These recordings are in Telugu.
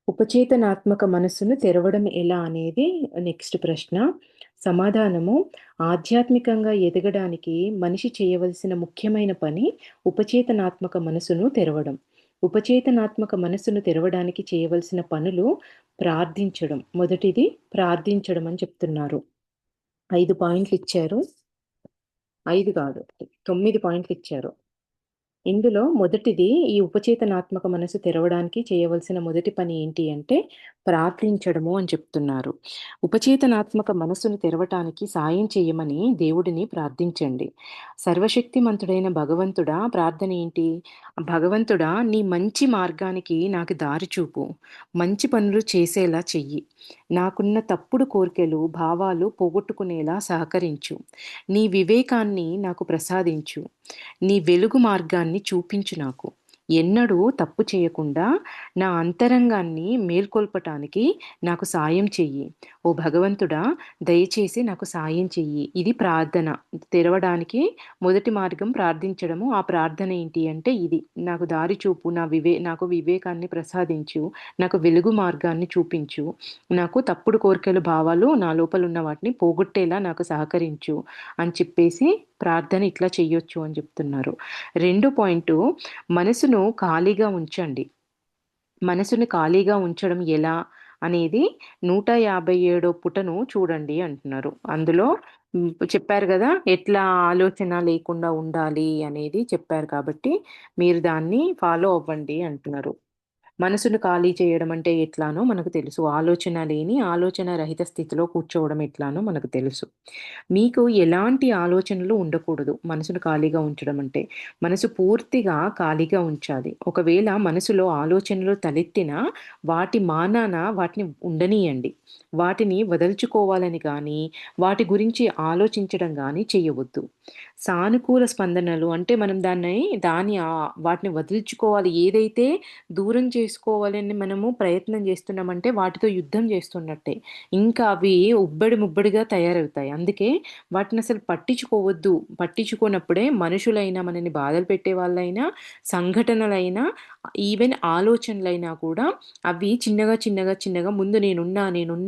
ఉపచేతనాత్మక మనస్సును తెరవడం ఎలా అనేది నెక్స్ట్ ప్రశ్న. సమాధానము: ఆధ్యాత్మికంగా ఎదగడానికి మనిషి చేయవలసిన ముఖ్యమైన పని ఉపచేతనాత్మక మనసును తెరవడం. ఉపచేతనాత్మక మనస్సును తెరవడానికి చేయవలసిన పనులు ప్రార్థించడం. మొదటిది ప్రార్థించడం అని చెప్తున్నారు. 5 పాయింట్లు ఇచ్చారు. 5 కాదు, 9 పాయింట్లు ఇచ్చారు. ఇందులో మొదటిది, ఈ ఉపచేతనాత్మక మనసు తెరవడానికి చేయవలసిన మొదటి పని ఏంటి అంటే ప్రార్థించడము అని చెప్తున్నారు. ఉపచేతనాత్మక మనస్సును తెరవటానికి సాయం చేయమని దేవుడిని ప్రార్థించండి. సర్వశక్తిమంతుడైన భగవంతుడా, ప్రార్థన ఏంటి? భగవంతుడా, నీ మంచి మార్గానికి నాకు దారి చూపు. మంచి పనులు చేసేలా చెయ్యి. నాకున్న తప్పుడు కోరికలు, భావాలు పోగొట్టుకునేలా సహకరించు. నీ వివేకాన్ని నాకు ప్రసాదించు. నీ వెలుగు మార్గాన్ని చూపించు నాకు. ఎన్నడూ తప్పు చేయకుండా నా అంతరంగాన్ని మేల్కొల్పటానికి నాకు సాయం చెయ్యి. ఓ భగవంతుడా, దయచేసి నాకు సాయం చెయ్యి. ఇది ప్రార్థన. తెరవడానికి మొదటి మార్గం ప్రార్థించడము. ఆ ప్రార్థన ఏంటి అంటే ఇది: నాకు దారి చూపు, నాకు వివేకాన్ని ప్రసాదించు, నాకు వెలుగు మార్గాన్ని చూపించు, నాకు తప్పుడు కోరికలు, భావాలు నా లోపల ఉన్న వాటిని పోగొట్టేలా నాకు సహకరించు అని చెప్పేసి ప్రార్థన ఇట్లా చెయ్యొచ్చు అని చెప్తున్నారు. రెండో పాయింట్, మనసును ఖాళీగా ఉంచండి. మనసుని ఖాళీగా ఉంచడం ఎలా అనేది 157 పుటను చూడండి అంటున్నారు. అందులో చెప్పారు కదా, ఎట్లా ఆలోచన లేకుండా ఉండాలి అనేది చెప్పారు. కాబట్టి మీరు దాన్ని ఫాలో అవ్వండి అంటున్నారు. మనసును ఖాళీ చేయడం అంటే ఎట్లానో మనకు తెలుసు. ఆలోచన లేని, ఆలోచన రహిత స్థితిలో కూర్చోవడం ఎట్లానో మనకు తెలుసు. మీకు ఎలాంటి ఆలోచనలు ఉండకూడదు మనసును ఖాళీగా ఉంచడం అంటే. మనసు పూర్తిగా ఖాళీగా ఉంచాలి. ఒకవేళ మనసులో ఆలోచనలు తలెత్తినా వాటిని ఉండనీయండి. వాటిని వదల్చుకోవాలని కానీ, వాటి గురించి ఆలోచించడం కానీ చెయ్యవద్దు. సానుకూల స్పందనలు అంటే మనం వాటిని వదిలించుకోవాలి. ఏదైతే దూరం చేసుకోవాలని మనము ప్రయత్నం చేస్తున్నామంటే వాటితో యుద్ధం చేస్తున్నట్టే. ఇంకా అవి ఉబ్బడి ముబ్బడిగా తయారవుతాయి. అందుకే వాటిని అసలు పట్టించుకోవద్దు. పట్టించుకోనప్పుడే మనుషులైనా, మనని బాధలు పెట్టే వాళ్ళైనా, సంఘటనలైనా, ఈవెన్ ఆలోచనలైనా కూడా అవి చిన్నగా చిన్నగా చిన్నగా ముందు నేనున్నా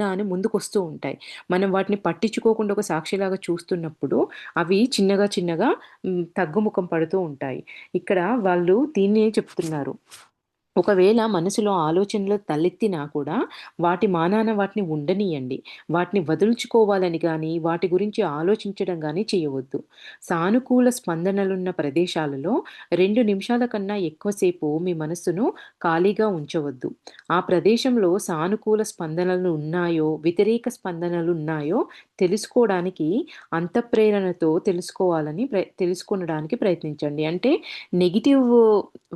అని ముందుకొస్తూ ఉంటాయి. మనం వాటిని పట్టించుకోకుండా ఒక సాక్షిలాగా చూస్తున్నప్పుడు అవి చిన్నగా చిన్నగా తగ్గుముఖం పడుతూ ఉంటాయి. ఇక్కడ వాళ్ళు దీన్నే చెప్తున్నారు. ఒకవేళ మనసులో ఆలోచనలు తలెత్తినా కూడా వాటిని ఉండనీయండి. వాటిని వదులుచుకోవాలని గానీ, వాటి గురించి ఆలోచించడం గానీ చేయవద్దు. సానుకూల స్పందనలున్న ప్రదేశాలలో 2 నిమిషాల కన్నా ఎక్కువసేపు మీ మనస్సును ఖాళీగా ఉంచవద్దు. ఆ ప్రదేశంలో సానుకూల స్పందనలు ఉన్నాయో, వ్యతిరేక స్పందనలు ఉన్నాయో తెలుసుకోవడానికి అంతఃప్రేరణతో తెలుసుకొనడానికి ప్రయత్నించండి. అంటే నెగెటివ్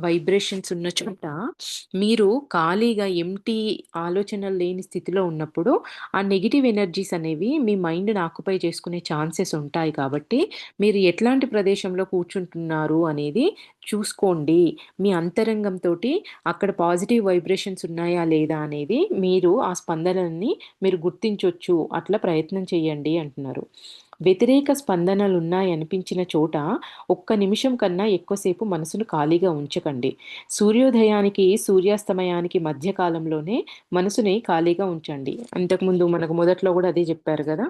వైబ్రేషన్స్ ఉన్న చోట మీరు ఖాళీగా ఆలోచనలు లేని స్థితిలో ఉన్నప్పుడు ఆ నెగెటివ్ ఎనర్జీస్ అనేవి మీ మైండ్‌ని ఆక్యుపై చేసుకునే ఛాన్సెస్ ఉంటాయి. కాబట్టి మీరు ఎట్లాంటి ప్రదేశంలో కూర్చుంటున్నారు అనేది చూసుకోండి. మీ అంతరంగంతోటి అక్కడ పాజిటివ్ వైబ్రేషన్స్ ఉన్నాయా లేదా అనేది ఆ స్పందనల్ని మీరు గుర్తించొచ్చు. అట్లా ప్రయత్నం చేయండి అంటున్నారు. వ్యతిరేక స్పందనలున్నాయనిపించిన చోట ఒక్క నిమిషం కన్నా ఎక్కువసేపు మనసును ఖాళీగా ఉంచకండి. సూర్యోదయానికి, సూర్యాస్తమయానికి మధ్య కాలంలోనే మనసుని ఖాళీగా ఉంచండి. ఇంతకుముందు మనకు మొదట్లో గూడా అదే జెప్పారు గదా!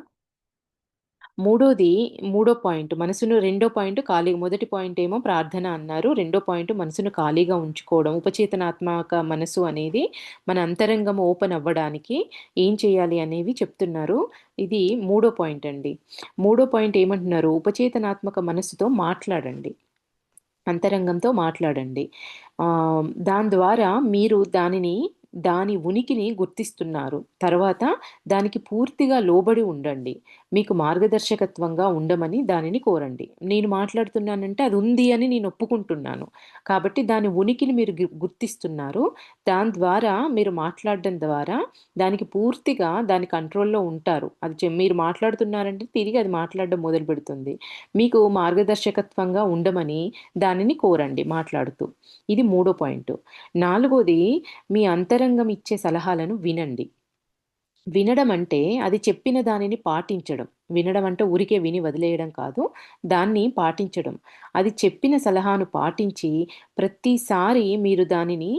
మూడోది, మూడో పాయింట్ మనసును రెండో పాయింట్ ఖాళీ మొదటి పాయింట్ ఏమో ప్రార్థన అన్నారు. రెండో పాయింట్ మనసును ఖాళీగా ఉంచుకోవడం. ఉపచేతనాత్మక మనసు అనేది మన అంతరంగం ఓపెన్ అవ్వడానికి ఏం చేయాలి అనేవి చెప్తున్నారు. ఇది మూడో పాయింట్ అండి. మూడో పాయింట్ ఏమంటున్నారు? ఉపచేతనాత్మక మనస్సుతో మాట్లాడండి. అంతరంగంతో మాట్లాడండి. దాని ద్వారా మీరు దాని ఉనికిని గుర్తిస్తున్నారు. తర్వాత దానికి పూర్తిగా లోబడి ఉండండి. మీకు మార్గదర్శకత్వంగా ఉండమని దానిని కోరండి. నేను మాట్లాడుతున్నానంటే అది ఉంది అని నేను ఒప్పుకుంటున్నాను. కాబట్టి దాని ఉనికిని మీరు గుర్తిస్తున్నారు. దాని ద్వారా మీరు మాట్లాడడం ద్వారా దానికి పూర్తిగా దాని కంట్రోల్‌లో ఉంటారు. మీరు మాట్లాడుతున్నారంటే తిరిగి అది మాట్లాడడం మొదలుపెడుతుంది. మీకు మార్గదర్శకత్వంగా ఉండమని దానిని కోరండి మాట్లాడుతూ. ఇది మూడో పాయింటు. నాలుగోది, మీ అంతరంగం ఇచ్చే సలహాలను వినండి. వినడం అంటే అది చెప్పిన దానిని పాటించడం. వినడం అంటే ఊరికే విని వదిలేయడం కాదు. దాన్ని పాటించడం. అది చెప్పిన సలహాను పాటించి ప్రతిసారి మీరు దానిని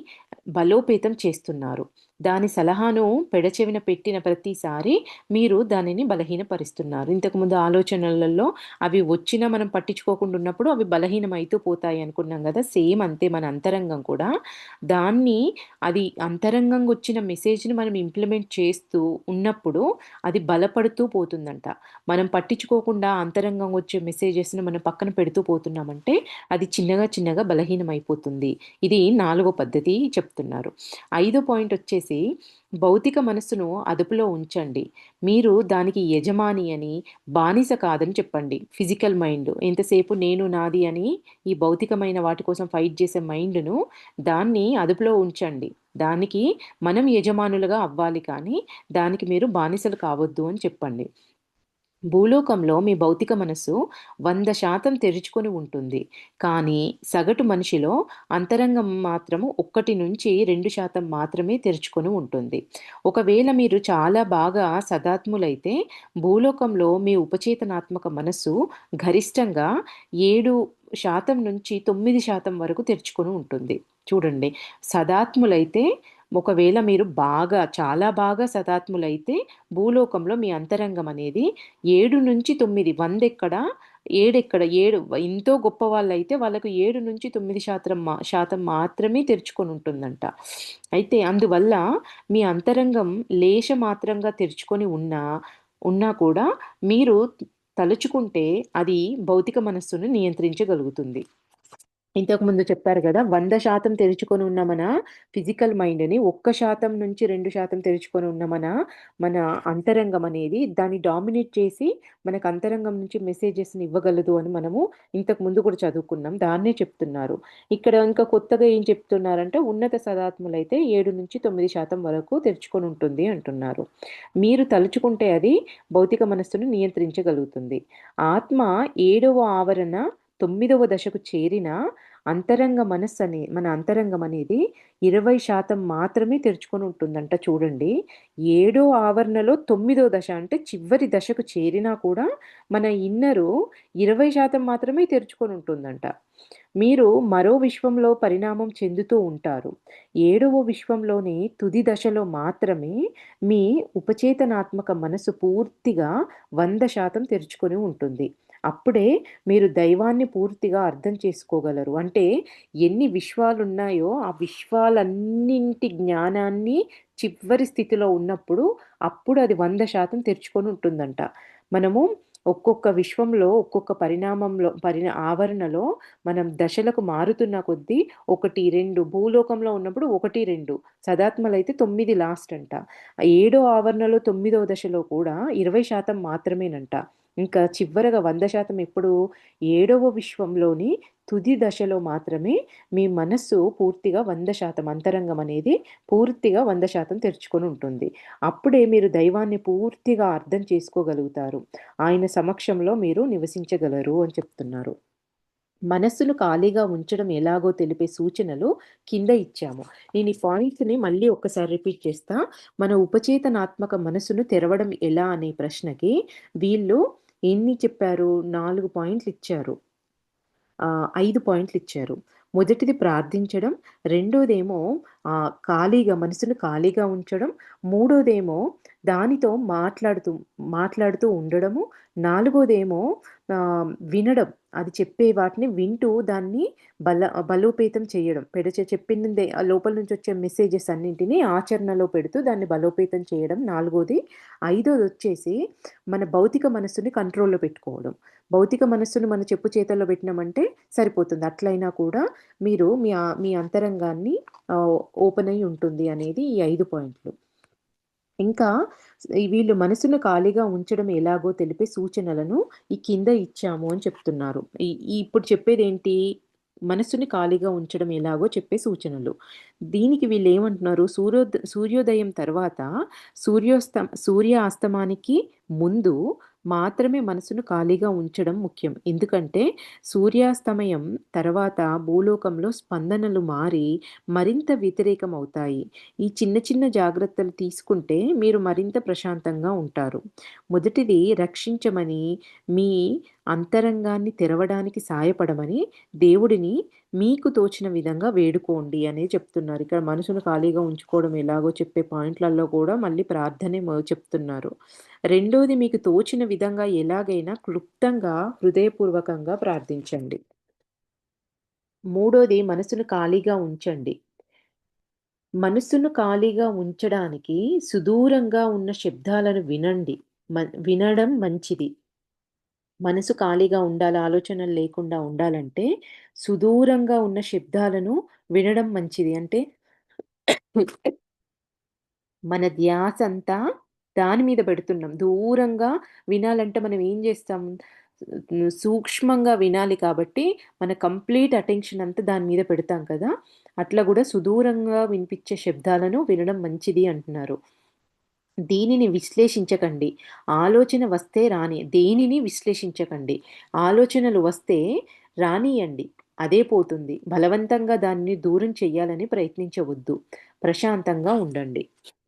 బలోపేతం చేస్తున్నారు. దాని సలహాను పెడచెవిన పెట్టిన ప్రతిసారి మీరు దానిని బలహీనపరుస్తున్నారు. ఇంతకుముందు ఆలోచనలలో అవి వచ్చినా మనం పట్టించుకోకుండా ఉన్నప్పుడు అవి బలహీనమైతూ పోతాయి అనుకున్నాం గదా! సేమ్ అంతే మన అంతరంగం కూడా. దాన్ని అది అంతరంగంగా వచ్చిన మెసేజ్‌ని మనం ఇంప్లిమెంట్ చేస్తూ ఉన్నప్పుడు అది బలపడుతూ పోతుందంట. మనం పట్టించుకోకుండా అంతరంగంగా వచ్చే మెసేజెస్‌ని మనం పక్కన పెడుతూ పోతున్నామంటే అది చిన్నగా చిన్నగా బలహీనమైపోతుంది. ఇది నాలుగో పద్ధతి చెప్తున్నారు. ఐదో పాయింట్ వచ్చేసి భౌతిక మనస్సును అదుపులో ఉంచండి. మీరు దానికి యజమాని అని, బానిస కాదని చెప్పండి. ఫిజికల్ మైండ్ ఎంతసేపు నేను నాది అని ఈ భౌతికమైన వాటి కోసం ఫైట్ చేసే మైండ్‌ను దాన్ని అదుపులో ఉంచండి. దానికి మనం యజమానులుగా అవ్వాలి కానీ, దానికి మీరు బానిసలు కావద్దు అని చెప్పండి. భూలోకంలో మీ భౌతిక మనస్సు 100% తెరుచుకొని ఉంటుంది. కానీ సగటు మనిషిలో అంతరంగం మాత్రము 1-2% మాత్రమే తెరుచుకొని ఉంటుంది. ఒకవేళ మీరు చాలా బాగా సదాత్ములైతే భూలోకంలో మీ ఉపచేతనాత్మక మనస్సు గరిష్టంగా 7% నుంచి 9% వరకు తెరుచుకొని ఉంటుంది. చూడండి, సదాత్ములైతే ఒకవేళ మీరు బాగా చాలా బాగా సదాత్ములైతే భూలోకంలో మీ అంతరంగం అనేది 7-9 100 ఎక్కడ, 7 ఎక్కడ, 7 ఎంతో గొప్పవాళ్ళైతే వాళ్ళకు 7-9% శాతం మాత్రమే తెరుచుకొని ఉంటుందంట. అయితే అందువల్ల మీ అంతరంగం లేశమాత్రంగా తెరుచుకొని ఉన్నా కూడా మీరు తలుచుకుంటే అది భౌతిక మనస్సును నియంత్రించగలుగుతుంది. ఇంతకుముందు చెప్పారు గదా! 100% తెరుచుకొని ఉన్న మన ఫిజికల్ మైండ్‌ని 1% నుంచి 2% తెరుచుకొని ఉన్న మన అంతరంగం అనేది దాన్ని డామినేట్ చేసి మనకు అంతరంగం నుంచి మెసేజెస్‌ని ఇవ్వగలదు అని మనము ఇంతకుముందు కూడా చదువుకున్నాం. దాన్నే చెప్తున్నారు. ఇక్కడ ఇంకా కొత్తగా ఏం చెప్తున్నారంటే ఉన్నత సదాత్ములైతే 7-9% వరకు తెరుచుకొని ఉంటుంది అంటున్నారు. మీరు తలుచుకుంటే అది భౌతిక మనస్సును నియంత్రించగలుగుతుంది. ఆత్మ ఏడవ ఆవరణ 9వ దశకు చేరిన మన అంతరంగం అనేది 20% మాత్రమే తెరుచుకొని ఉంటుందంట చూడండి. ఏడో ఆవరణలో 9వ దశ అంటే చివరి దశకు చేరినా కూడా మన ఇన్నరు 20% మాత్రమే తెరుచుకొని ఉంటుందంట. మీరు మరో విశ్వంలో పరిణామం చెందుతూ ఉంటారు. ఏడవ విశ్వంలోని తుది దశలో మాత్రమే మీ ఉపచేతనాత్మక మనసు పూర్తిగా 100% తెరుచుకొని ఉంటుంది. అప్పుడే మీరు దైవాన్ని పూర్తిగా అర్థం చేసుకోగలరు. అంటే ఎన్ని విశ్వాలున్నాయో, ఆ విశ్వాలన్నింటి జ్ఞానాన్ని చివరి స్థితిలో ఉన్నప్పుడు, అప్పుడు అది 100% తెరుచుకొని ఉంటుందంట. మనము ఒక్కొక్క విశ్వంలో, ఒక్కొక్క పరిణామంలో ఆవరణలో మనం దశలకు మారుతున్న కొద్దీ 1, 2 భూలోకంలో ఉన్నప్పుడు 1, 2 సదాత్మలైతే 9 లాస్ట్ అంట. ఏడో ఆవరణలో 9వ దశలో కూడా 20% మాత్రమేనంట. ఇంకా చివరగా 100% ఎప్పుడు ఏడవ విశ్వంలోని తుది దశలో మాత్రమే మీ మనస్సు పూర్తిగా 100% అంతరంగం అనేది పూర్తిగా 100% తెరుచుకొని ఉంటుంది. అప్పుడే మీరు దైవాన్ని పూర్తిగా అర్థం చేసుకోగలుగుతారు. ఆయన సమక్షంలో మీరు నివసించగలరు అని చెప్తున్నారు. మనస్సును ఖాళీగా ఉంచడం ఎలాగో తెలిపే సూచనలు కింద ఇచ్చాము. నేను ఈ పాయింట్స్‌ని మళ్ళీ ఒక్కసారి రిపీట్ చేస్తా. మన ఉపచేతనాత్మక మనసును తెరవడం ఎలా అనే ప్రశ్నకి వీళ్ళు ఎన్ని చెప్పారు? 4 పాయింట్లు ఇచ్చారు. 5 పాయింట్లిచ్చారు. మొదటిది ప్రార్థించడం, రెండోదేమో మనసును ఖాళీగా ఉంచడం, మూడోదేమో దానితో మాట్లాడుతూ ఉండడము, నాలుగోదేమో వినడం. అది చెప్పే వాటిని వింటూ దాన్ని బలోపేతం చేయడం. చెప్పిందే లోపల నుంచి వచ్చే మెసేజెస్ అన్నింటిని ఆచరణలో పెడుతూ దాన్ని బలోపేతం చేయడం నాలుగోది. ఐదోదొచ్చేసి మన భౌతిక మనస్సుని కంట్రోల్‌లో పెట్టుకోవడం. భౌతిక మనస్సును మన చెప్పు చేతల్లో పెట్టినామంటే సరిపోతుంది. అట్లయినా కూడా మీరు మీ అంతరంగాన్ని ఓపెన్ అయ్యి ఉంటుంది అనేది ఈ 5 పాయింట్లు. ఇంకా వీళ్ళు మనసును ఖాళీగా ఉంచడం ఎలాగో తెలిపే సూచనలను ఈ కింద ఇచ్చాము అని చెప్తున్నారు. ఈ ఈ ఇప్పుడు చెప్పేదేంటి? మనస్సుని ఖాళీగా ఉంచడం ఎలాగో చెప్పే సూచనలు. దీనికి వీళ్ళేమంటున్నారు? సూర్యోదయం తర్వాత సూర్యాస్తమానికి ముందు మాత్రమే మనసును ఖాళీగా ఉంచడం ముఖ్యం. ఎందుకంటే సూర్యాస్తమయం తర్వాత భూలోకంలో స్పందనలు మారి మరింత వ్యతిరేకమవుతాయి. ఈ చిన్న చిన్న జాగ్రత్తలు తీసుకుంటే మీరు మరింత ప్రశాంతంగా ఉంటారు. మొదటిది రక్షించమని, మీ అంతరంగాన్ని తెరవడానికి సాయపడమని దేవుడిని మీకు తోచిన విధంగా వేడుకోండి అనే చెప్తున్నారు. ఇక్కడ మనసును ఖాళీగా ఉంచుకోవడం ఎలాగో చెప్పే పాయింట్లలో కూడా మళ్ళీ ప్రార్థనే చెప్తున్నారు. రెండోది మీకు తోచిన విధంగా ఎలాగైనా క్లుప్తంగా, హృదయపూర్వకంగా ప్రార్థించండి. మూడోది మనసును ఖాళీగా ఉంచండి. మనసును ఖాళీగా ఉంచడానికి సుదూరంగా ఉన్న శబ్దాలను వినండి. వినడం మంచిది. మనసు ఖాళీగా ఉండాలి, ఆలోచనలు లేకుండా ఉండాలంటే సుదూరంగా ఉన్న శబ్దాలను వినడం మంచిది. అంటే మన ధ్యాసంతా దాని మీద పెడుతున్నాం. దూరంగా వినాలంటే మనం ఏం జేస్తాం? సూక్ష్మంగా వినాలి కాబట్టి, మన కంప్లీట్ అటెన్షన్ అంతా దాని మీద పెడతాం కదా! అట్లా గూడా సుదూరంగా వినిపిచ్చే శబ్దాలను వినడం మంచిది అంటున్నారు. దీనిని విశ్లేషించకండి. ఆలోచన వస్తే దేనిని విశ్లేషించకండి. ఆలోచనలు వస్తే రానీయండి. అదే పోతుంది. బలవంతంగా దాన్ని దూరం చెయ్యాలని ప్రయత్నించవద్దు. ప్రశాంతంగా ఉండండి.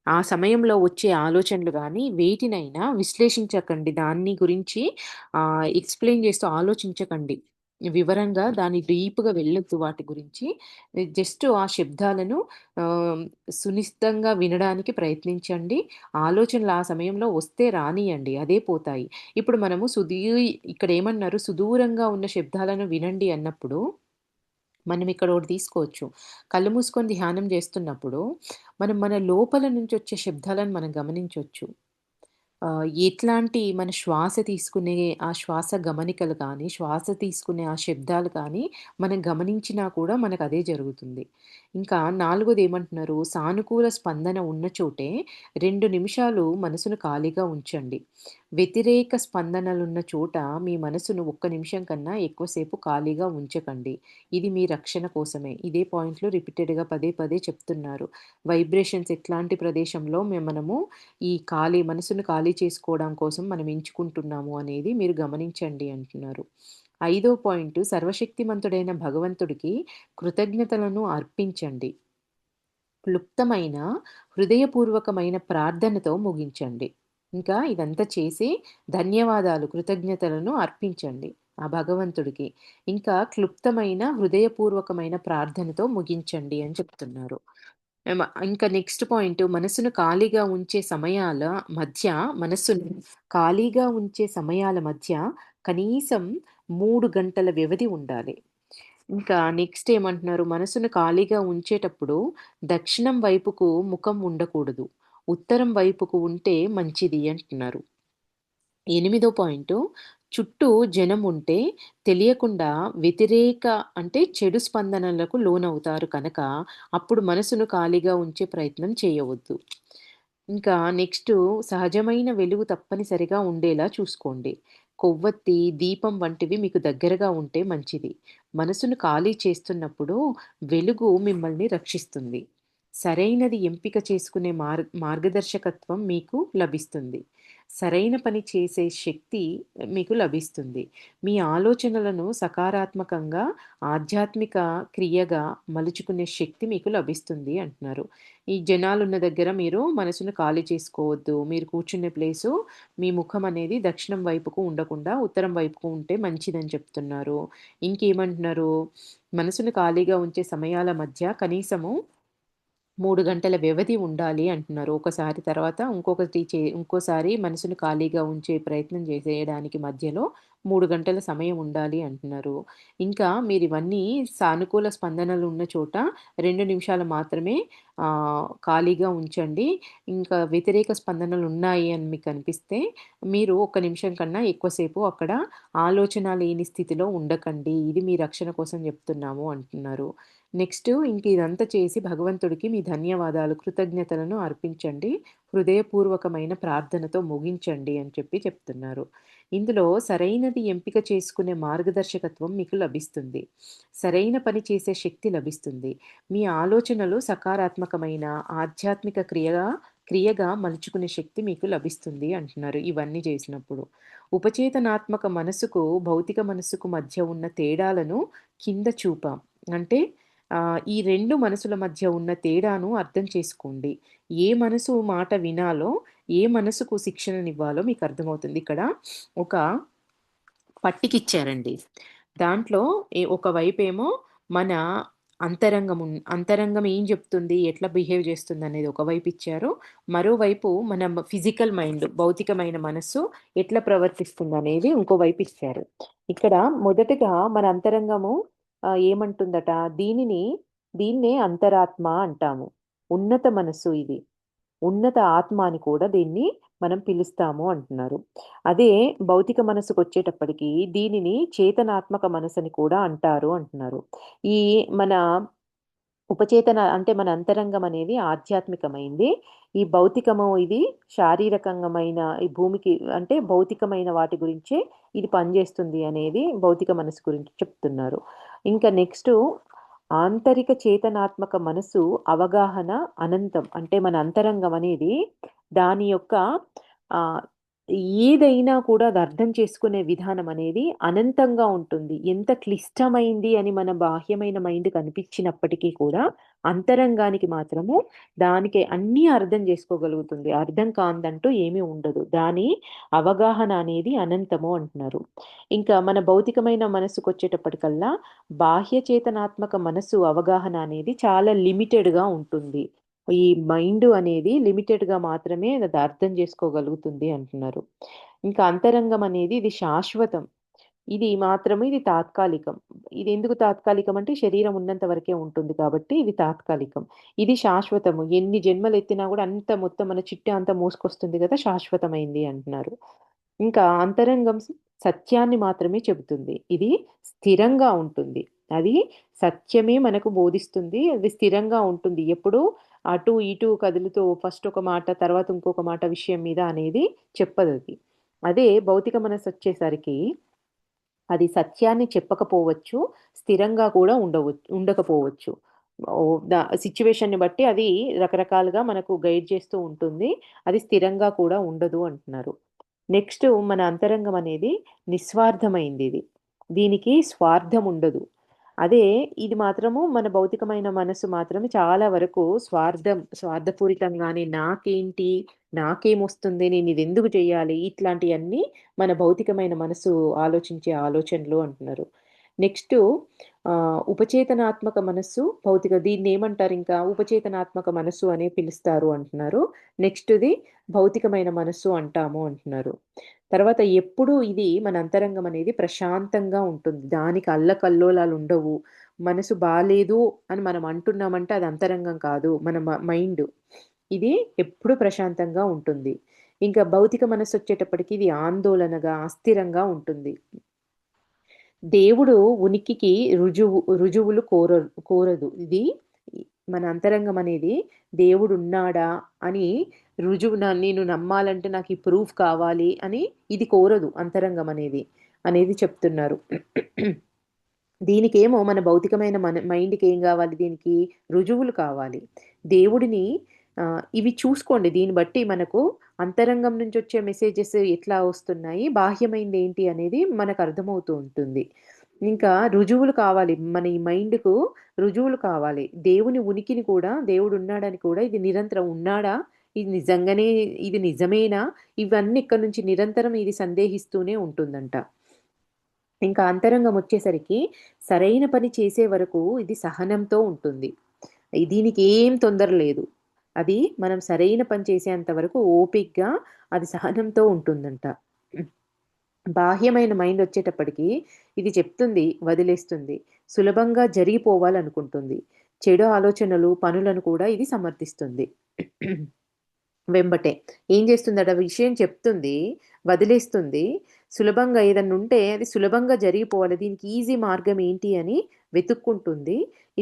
ఆ సమయంలో వచ్చే ఆలోచనలు గానీ, వేటినైనా విశ్లేషించకండి. దాన్ని గురించి ఎక్స్‌ప్లెయిన్ చేస్తూ ఆలోచించకండి. వివరంగా దాన్ని డీప్‌గా వెళ్ళొద్దు వాటి గురించి. జస్ట్ ఆ శబ్దాలను ఆహ్, సునిశితంగా వినడానికి ప్రయత్నించండి. ఆలోచనలు ఆ సమయంలో వస్తే రానియండి. అదే పోతాయి. ఇప్పుడు మనము ఇక్కడేమన్నారు సుదూరంగా ఉన్న శబ్దాలను వినండి అన్నప్పుడు మనం ఇక్కడ ఒకటి తీసుకోవచ్చు. కళ్ళు మూసుకొని ధ్యానం చేస్తున్నప్పుడు, మనం మన లోపల నుంచొచ్చే శబ్దాలను మనం గమనించొచ్చు. ఎట్లాంటి మన శ్వాస తీసుకునే ఆ శ్వాస గమనికలు కానీ, శ్వాస తీసుకునే ఆ శబ్దాలు కానీ, మనం గమనించినా కూడా మనకదే జరుగుతుంది. ఇంకా నాలుగోదేమంటున్నారు, సానుకూల స్పందన ఉన్న చోటే 2 నిమిషాలు మనసును ఖాళీగా ఉంచండి. వ్యతిరేక స్పందనలున్న చోట మీ మనసును ఒక్క నిమిషం కన్నా ఎక్కువసేపు ఖాళీగా ఉంచకండి. ఇది మీ రక్షణ కోసమే. ఇదే పాయింట్లు రిపీటెడ్‌గా పదే పదే చెప్తున్నారు. వైబ్రేషన్స్ ఎట్లాంటి ప్రదేశంలో మనము ఈ మనసును ఖాళీ చేసుకోవడం కోసం మనం ఎంచుకుంటున్నాము అనేది మీరు గమనించండి అంటున్నారు. ఐదో పాయింట్ సర్వశక్తిమంతుడైన భగవంతుడికి కృతజ్ఞతలను అర్పించండి. క్లుప్తమైన, హృదయపూర్వకమైన ప్రార్థనతో ముగించండి. ఇంకా ఇదంతా చేసి ధన్యవాదాలు, కృతజ్ఞతలను అర్పించండి ఆ భగవంతుడికి. ఇంకా క్లుప్తమైన, హృదయపూర్వకమైన ప్రార్థనతో ముగించండి అని చెప్తున్నారు. ఇంకా నెక్స్ట్ పాయింట్ మధ్య మనస్సును ఖాళీగా ఉంచే సమయాల మధ్య కనీసం 3 గంటల వ్యవధి ఉండాలి. ఇంకా నెక్స్ట్ ఏమంటున్నారు, మనసును ఖాళీగా ఉంచేటప్పుడు దక్షిణం వైపుకు ముఖం ఉండకూడదు. ఉత్తరం వైపుకు ఉంటే మంచిది అంటున్నారు. ఎనిమిదో పాయింటు చుట్టూ జనం ఉంటే తెలియకుండా అంటే చెడు స్పందనలకు లోనవుతారు కనుక అప్పుడు మనసును ఖాళీగా ఉంచే ప్రయత్నం చేయవద్దు. ఇంకా నెక్స్టు సహజమైన వెలుగు తప్పనిసరిగా ఉండేలా చూసుకోండి. కొవ్వొత్తి, దీపం వంటివి మీకు దగ్గరగా ఉంటే మంచిది. మనసును ఖాళీ చేస్తున్నప్పుడు వెలుగు మిమ్మల్ని రక్షిస్తుంది. సరైనది ఎంపిక చేసుకునే మార్గదర్శకత్వం మీకు లభిస్తుంది. సరైన పని చేసే శక్తి మీకు లభిస్తుంది. మీ ఆలోచనలను సకారాత్మకంగా, ఆధ్యాత్మిక క్రియగా మలుచుకునే శక్తి మీకు లభిస్తుంది అంటున్నారు. ఈ జనాలున్న దగ్గర మీరు మనసును ఖాళీ చేసుకోవద్దు. మీరు కూర్చునే ప్లేసు మీ ముఖం అనేది దక్షిణం వైపుకు ఉండకుండా ఉత్తరం వైపుకు ఉంటే మంచిదని చెప్తున్నారు. ఇంకేమంటున్నారు? మనసును ఖాళీగా ఉంచే సమయాల మధ్య కనీసము 3 గంటల వ్యవధి ఉండాలి అంటున్నారు. ఒకసారి తర్వాత ఇంకోసారి మనసును ఖాళీగా ఉంచే ప్రయత్నం చేసేయడానికి మధ్యలో 3 గంటల సమయం ఉండాలి అంటున్నారు. ఇంకా మీరివన్నీ సానుకూల స్పందనలు ఉన్న చోట 2 నిమిషాలు మాత్రమే ఖాళీగా ఉంచండి. ఇంకా వ్యతిరేక స్పందనలున్నాయి అని మీకనిపిస్తే మీరు ఒక్క నిమిషం కన్నా ఎక్కువసేపు అక్కడ ఆలోచన లేని స్థితిలో ఉండకండి. ఇది మీ రక్షణ కోసం చెప్తున్నాము అంటున్నారు. నెక్స్ట్ ఇంక ఇదంతా చేసి భగవంతుడికి మీ ధన్యవాదాలు, కృతజ్ఞతలను అర్పించండి. హృదయపూర్వకమైన ప్రార్థనతో ముగించండి అని చెప్తున్నారు. ఇందులో సరైనది ఎంపిక చేసుకునే మార్గదర్శకత్వం మీకు లభిస్తుంది. సరైన పని చేసే శక్తి లభిస్తుంది. మీ ఆలోచనలు సకారాత్మకమైన ఆధ్యాత్మిక క్రియగా క్రియగా మలుచుకునే శక్తి మీకు లభిస్తుంది అంటున్నారు ఇవన్నీ చేసినప్పుడు. ఉపచేతనాత్మక మనసుకు, భౌతిక మనస్సుకు మధ్య ఉన్న తేడాలను కింద చూపాం. అంటే ఈ 2 మనసుల మధ్య ఉన్న తేడాను అర్థం చేసుకోండి. ఏ మనసు మాట వినాలో, ఏ మనసుకు శిక్షణనివ్వాలో మీకు అర్థమవుతుంది. ఇక్కడ ఒక పట్టికిచ్చారండి. దాంట్లో ఒకవైపేమో మన అంతరంగం ఏం జెప్తుంది, ఎట్లా బిహేవ్ జేస్తుందనేది ఒకవైపిచ్చారు. మరోవైపు మన ఫిజికల్ మైండ్, భౌతికమైన మనస్సు ఎట్లా ప్రవర్తిస్తుందనేది ఇంకో వైపిచ్చారు. ఇక్కడ మొదటగా మన అంతరంగము ఏమంటుందట, దీన్నే అంతరాత్మ అంటాము. ఉన్నత మనస్సు ఇది. ఉన్నత ఆత్మ అని కూడా దీన్ని మనం పిలుస్తాము అంటున్నారు. అదే భౌతిక మనసుకొచ్చేటప్పటికి దీనిని చేతనాత్మక మనసని కూడా అంటారు అంటున్నారు. ఈ మన ఉపచేతన అంటే మన అంతరంగం అనేది ఆధ్యాత్మికమైంది. ఈ భౌతికము ఇది శారీరకంగమైన ఈ భూమికి అంటే భౌతికమైన వాటి గురించే ఇది పనిచేస్తుంది అనేది భౌతిక మనసు గురించి చెప్తున్నారు. ఇంకా నెక్స్టు ఆంతరిక చేతనాత్మక మనసు అవగాహన అనంతం. అంటే మన అంతరంగం అనేది దాని యొక్క ఆహ్, ఏదైనా కూడా అది అర్థం చేసుకునే విధానం అనేది అనంతంగా ఉంటుంది. ఎంత క్లిష్టమైంది అని మన బాహ్యమైన మైండ్‌కి అనిపించినప్పటికీ కూడా అంతరంగానికి మాత్రము దానికి అన్నీ అర్థం చేసుకోగలుగుతుంది. అర్థం కానిదంటూ ఏమీ ఉండదు. దాని అవగాహన అనేది అనంతము అంటున్నారు. ఇంకా మన భౌతికమైన మనసుకొచ్చేటప్పటికల్లా బాహ్య చేతనాత్మక మనసు అవగాహన అనేది చాలా లిమిటెడ్‌గా ఉంటుంది. ఈ మైండ్ అనేది లిమిటెడ్‌గా మాత్రమే అది అర్థం చేసుకోగలుగుతుంది అంటున్నారు. ఇంకా అంతరంగం అనేది ఇది శాశ్వతం. ఇది తాత్కాలికం. ఇది ఎందుకు తాత్కాలికం అంటే శరీరం ఉన్నంత వరకే ఉంటుంది కాబట్టి ఇది తాత్కాలికం. ఇది శాశ్వతము. ఎన్ని జన్మలెత్తినా గూడా అంత మొత్తం మన చిట్టా అంతా మోసుకొస్తుంది గదా! శాశ్వతమైంది అంటున్నారు. ఇంకా అంతరంగం సత్యాన్ని మాత్రమే చెబుతుంది. ఇది స్థిరంగా ఉంటుంది. అది సత్యమే మనకు బోధిస్తుంది. అది స్థిరంగా ఉంటుంది. ఎప్పుడూ అటు, ఇటు కదులుతూ ఫస్ట్ ఒక మాట, తర్వాత ఇంకొక మాట విషయం మీద అనేది చెప్పదది. అదే భౌతిక మనసొచ్చేసరికి అది సత్యాన్ని చెప్పకపోవచ్చు. స్థిరంగా కూడా ఉండకపోవచ్చు. సిట్యుయేషన్‌ని బట్టి అది రకరకాలుగా మనకు గైడ్ చేస్తూ ఉంటుంది. అది స్థిరంగా కూడా ఉండదు అంటున్నారు. నెక్స్టు మన అంతరంగం అనేది నిస్వార్థమైందిది. దీనికి స్వార్థం ఉండదు. అదే ఇది మాత్రము మన భౌతికమైన మనస్సు మాత్రమే చాలా వరకు స్వార్థపూరితంగానే నాకేంటి? నాకేమొస్తుంది? నేనిదెందుకు చెయ్యాలి? ఇట్లాంటియన్నీ మన భౌతికమైన మనసు ఆలోచించే ఆలోచనలు అంటున్నారు. నెక్స్టు ఉపచేతనాత్మక మనస్సు, దీన్నేమంటారింకా ఉపచేతనాత్మక మనస్సు అనే పిలుస్తారు అంటున్నారు. నెక్స్ట్‌ది భౌతికమైన మనస్సు అంటాము అంటున్నారు. తర్వాత ఎప్పుడూ ఇది మన అంతరంగం అనేది ప్రశాంతంగా ఉంటుంది. దానికి అల్లకల్లోలాలుండవు. మనసు బాలేదు అని మనం అంటున్నామంటే అది అంతరంగం కాదు. మన మైండు. ఇది ఎప్పుడూ ప్రశాంతంగా ఉంటుంది. ఇంకా భౌతిక మనస్సొచ్చేటప్పటికి ఇది ఆందోళనగా, అస్థిరంగా ఉంటుంది. దేవుడు ఉనికికి రుజువులు కోరదు. ఇది మన అంతరంగం అనేది దేవుడున్నాడా అని నేను నమ్మాలంటే నాకు ఈ ప్రూఫ్ కావాలి అని ఇది కోరదు అంతరంగం అనేది చెప్తున్నారు. దీనికేమో మన భౌతికమైన మైండ్‌కేం గావాలి దీనికి? రుజువులు కావాలి. దేవుడిని ఇవి చూసుకోండి. దీన్ని బట్టి మనకు అంతరంగం నుంచొచ్చే మెసేజెస్ ఎట్లా వస్తున్నాయి, బాహ్యమైనదేంటి అనేది మనకర్థమవుతూ ఉంటుంది. ఇంకా రుజువులు కావాలి. మన ఈ మైండ్‌కు రుజువులు కావాలి. దేవుని ఉనికిని కూడా దేవుడున్నాడని కూడా ఇది నిరంతరం ఉన్నాడా? ఇది నిజంగానే ఇది నిజమేనా? ఇవన్నీ ఇక్కడి నుంచి నిరంతరం ఇది సందేహిస్తూనే ఉంటుందంట. ఇంకా అంతరంగం వచ్చేసరికి సరైన పని చేసే వరకు ఇది సహనంతో ఉంటుంది. దీనికి ఏం తొందర లేదు. అది మనం సరైన పని చేసేంత వరకు ఓపికగా అది సహనంతో ఉంటుందంట. బాహ్యమైన మైండ్ వచ్చేటప్పటికి ఇది చెప్తుంది, వదిలేస్తుంది. సులభంగా జరిగిపోవాలనుకుంటుంది. చెడు ఆలోచనలు, పనులను కూడా ఇది సమర్థిస్తుంది. వెంబటే. ఏం చేస్తుందట విషయం చెప్తుంది, వదిలేస్తుంది. సులభంగా ఏదన్నుంటే అది సులభంగా జరిగిపోవాలి. దీనికి ఈజీ మార్గం ఏంటి అని వెతుక్కుంటుంది.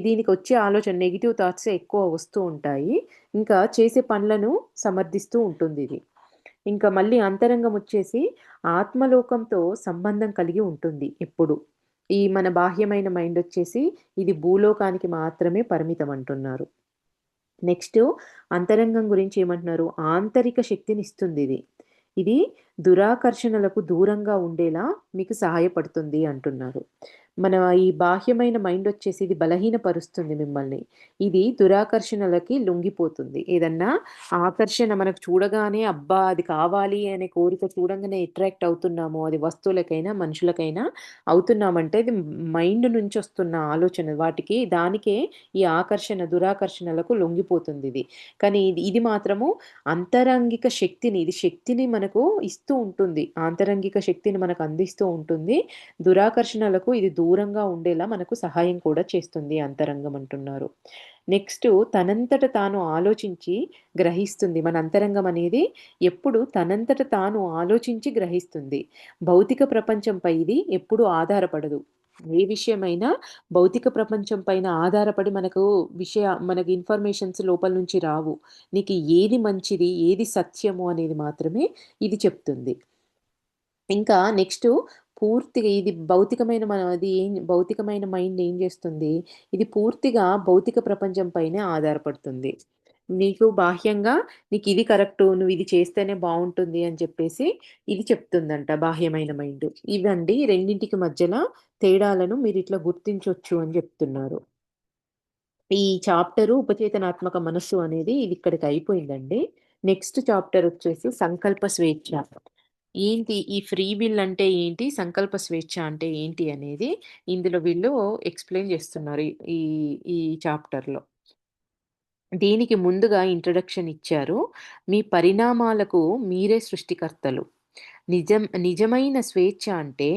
దీనికొచ్చే ఆలోచన నెగెటివ్ థాట్సే ఎక్కువ వస్తూ ఉంటాయి. ఇంకా చేసే పనులను సమర్థిస్తూ ఉంటుందిది. ఇంకా మళ్ళీ అంతరంగం వచ్చేసి ఆత్మలోకంతో సంబంధం కలిగి ఉంటుంది ఎప్పుడు. ఈ మన బాహ్యమైన మైండొచ్చేసి ఇది భూలోకానికి మాత్రమే పరిమితం అంటున్నారు. నెక్స్టు అంతరంగం గురించి ఏమంటున్నారు? ఆంతరిక శక్తినిస్తుందిది. ఇది దురాకర్షణలకు దూరంగా ఉండేలా మీకు సహాయపడుతుంది అంటున్నారు. మన ఈ బాహ్యమైన మైండొచ్చేసి ఇది బలహీనపరుస్తుంది మిమ్మల్ని. ఇది దురాకర్షణలకి లొంగిపోతుంది. ఏదన్నా ఆకర్షణ మనకు చూడగానే అబ్బా! అది కావాలి అనే కోరిక చూడంగానే అట్రాక్ట్ అవుతున్నాము. అది వస్తువులకైనా, మనుషులకైనా అవుతున్నామంటే ఇది మైండ్ నుంచొస్తున్న ఆలోచన. దానికే ఈ ఆకర్షణ, దురాకర్షణలకు లొంగిపోతుందిది. కానీ ఇది మాత్రము అంతరంగిక శక్తిని ఇది శక్తిని మనకు ఇస్తూ ఉంటుంది. ఆంతరంగిక శక్తిని మనకు అందిస్తూ ఉంటుంది. దురాకర్షణలకు ఇది దూరంగా ఉండేలా మనకు సహాయం కూడా చేస్తుంది అంతరంగం అంటున్నారు. నెక్స్టు తనంతట తాను ఆలోచించి గ్రహిస్తుంది. మన అంతరంగం అనేది ఎప్పుడు తనంతట తాను ఆలోచించి గ్రహిస్తుంది. భౌతిక ప్రపంచంపై ఇది ఎప్పుడూ ఆధారపడదు. ఏ విషయమైనా భౌతిక ప్రపంచం పైన ఆధారపడి మనకి ఇన్ఫర్మేషన్స్ లోపల నుంచి రావు. నీకు ఏది మంచిది, ఏది సత్యము అనేది మాత్రమే ఇది చెప్తుంది. ఇంకా నెక్స్టు పూర్తిగా ఇది భౌతికమైన భౌతికమైన మైండ్ ఏం జేస్తుంది, ఇది పూర్తిగా భౌతిక ప్రపంచం పైనే ఆధారపడుతుంది. నీకు బాహ్యంగా నీకిది కరెక్టు, నువ్విది చేస్తేనే బావుంటుంది అని చెప్పేసి ఇది చెప్తుందంట బాహ్యమైన మైండు. ఇవండి రెండింటికి మధ్యల తేడాలను మీరిట్లా గుర్తించొచ్చు అని జెప్తున్నారు. ఈ చాప్టరు ఉపచేతనాత్మక మనస్సు అనేది ఇదిక్కడికి అయిపోయిందండి. నెక్స్ట్ చాప్టర్ వచ్చేసి సంకల్ప స్వేచ్ఛ. ఏంటి ఈ ఫ్రీ విల్ అంటే ఏంటి? సంకల్ప స్వేచ్ఛ అంటే ఏంటి అనేది ఇందులో వీళ్ళు ఎక్స్‌ప్లెయిన్ చేస్తున్నారు. ఈ ఈ చాప్టర్‌లో. దీనికి ముందుగా ఇంట్రడక్షన్ ఇచ్చారు. మీ పరిణామాలకు మీరే సృష్టికర్తలు. నిజమైన స్వేచ్ఛ అంటే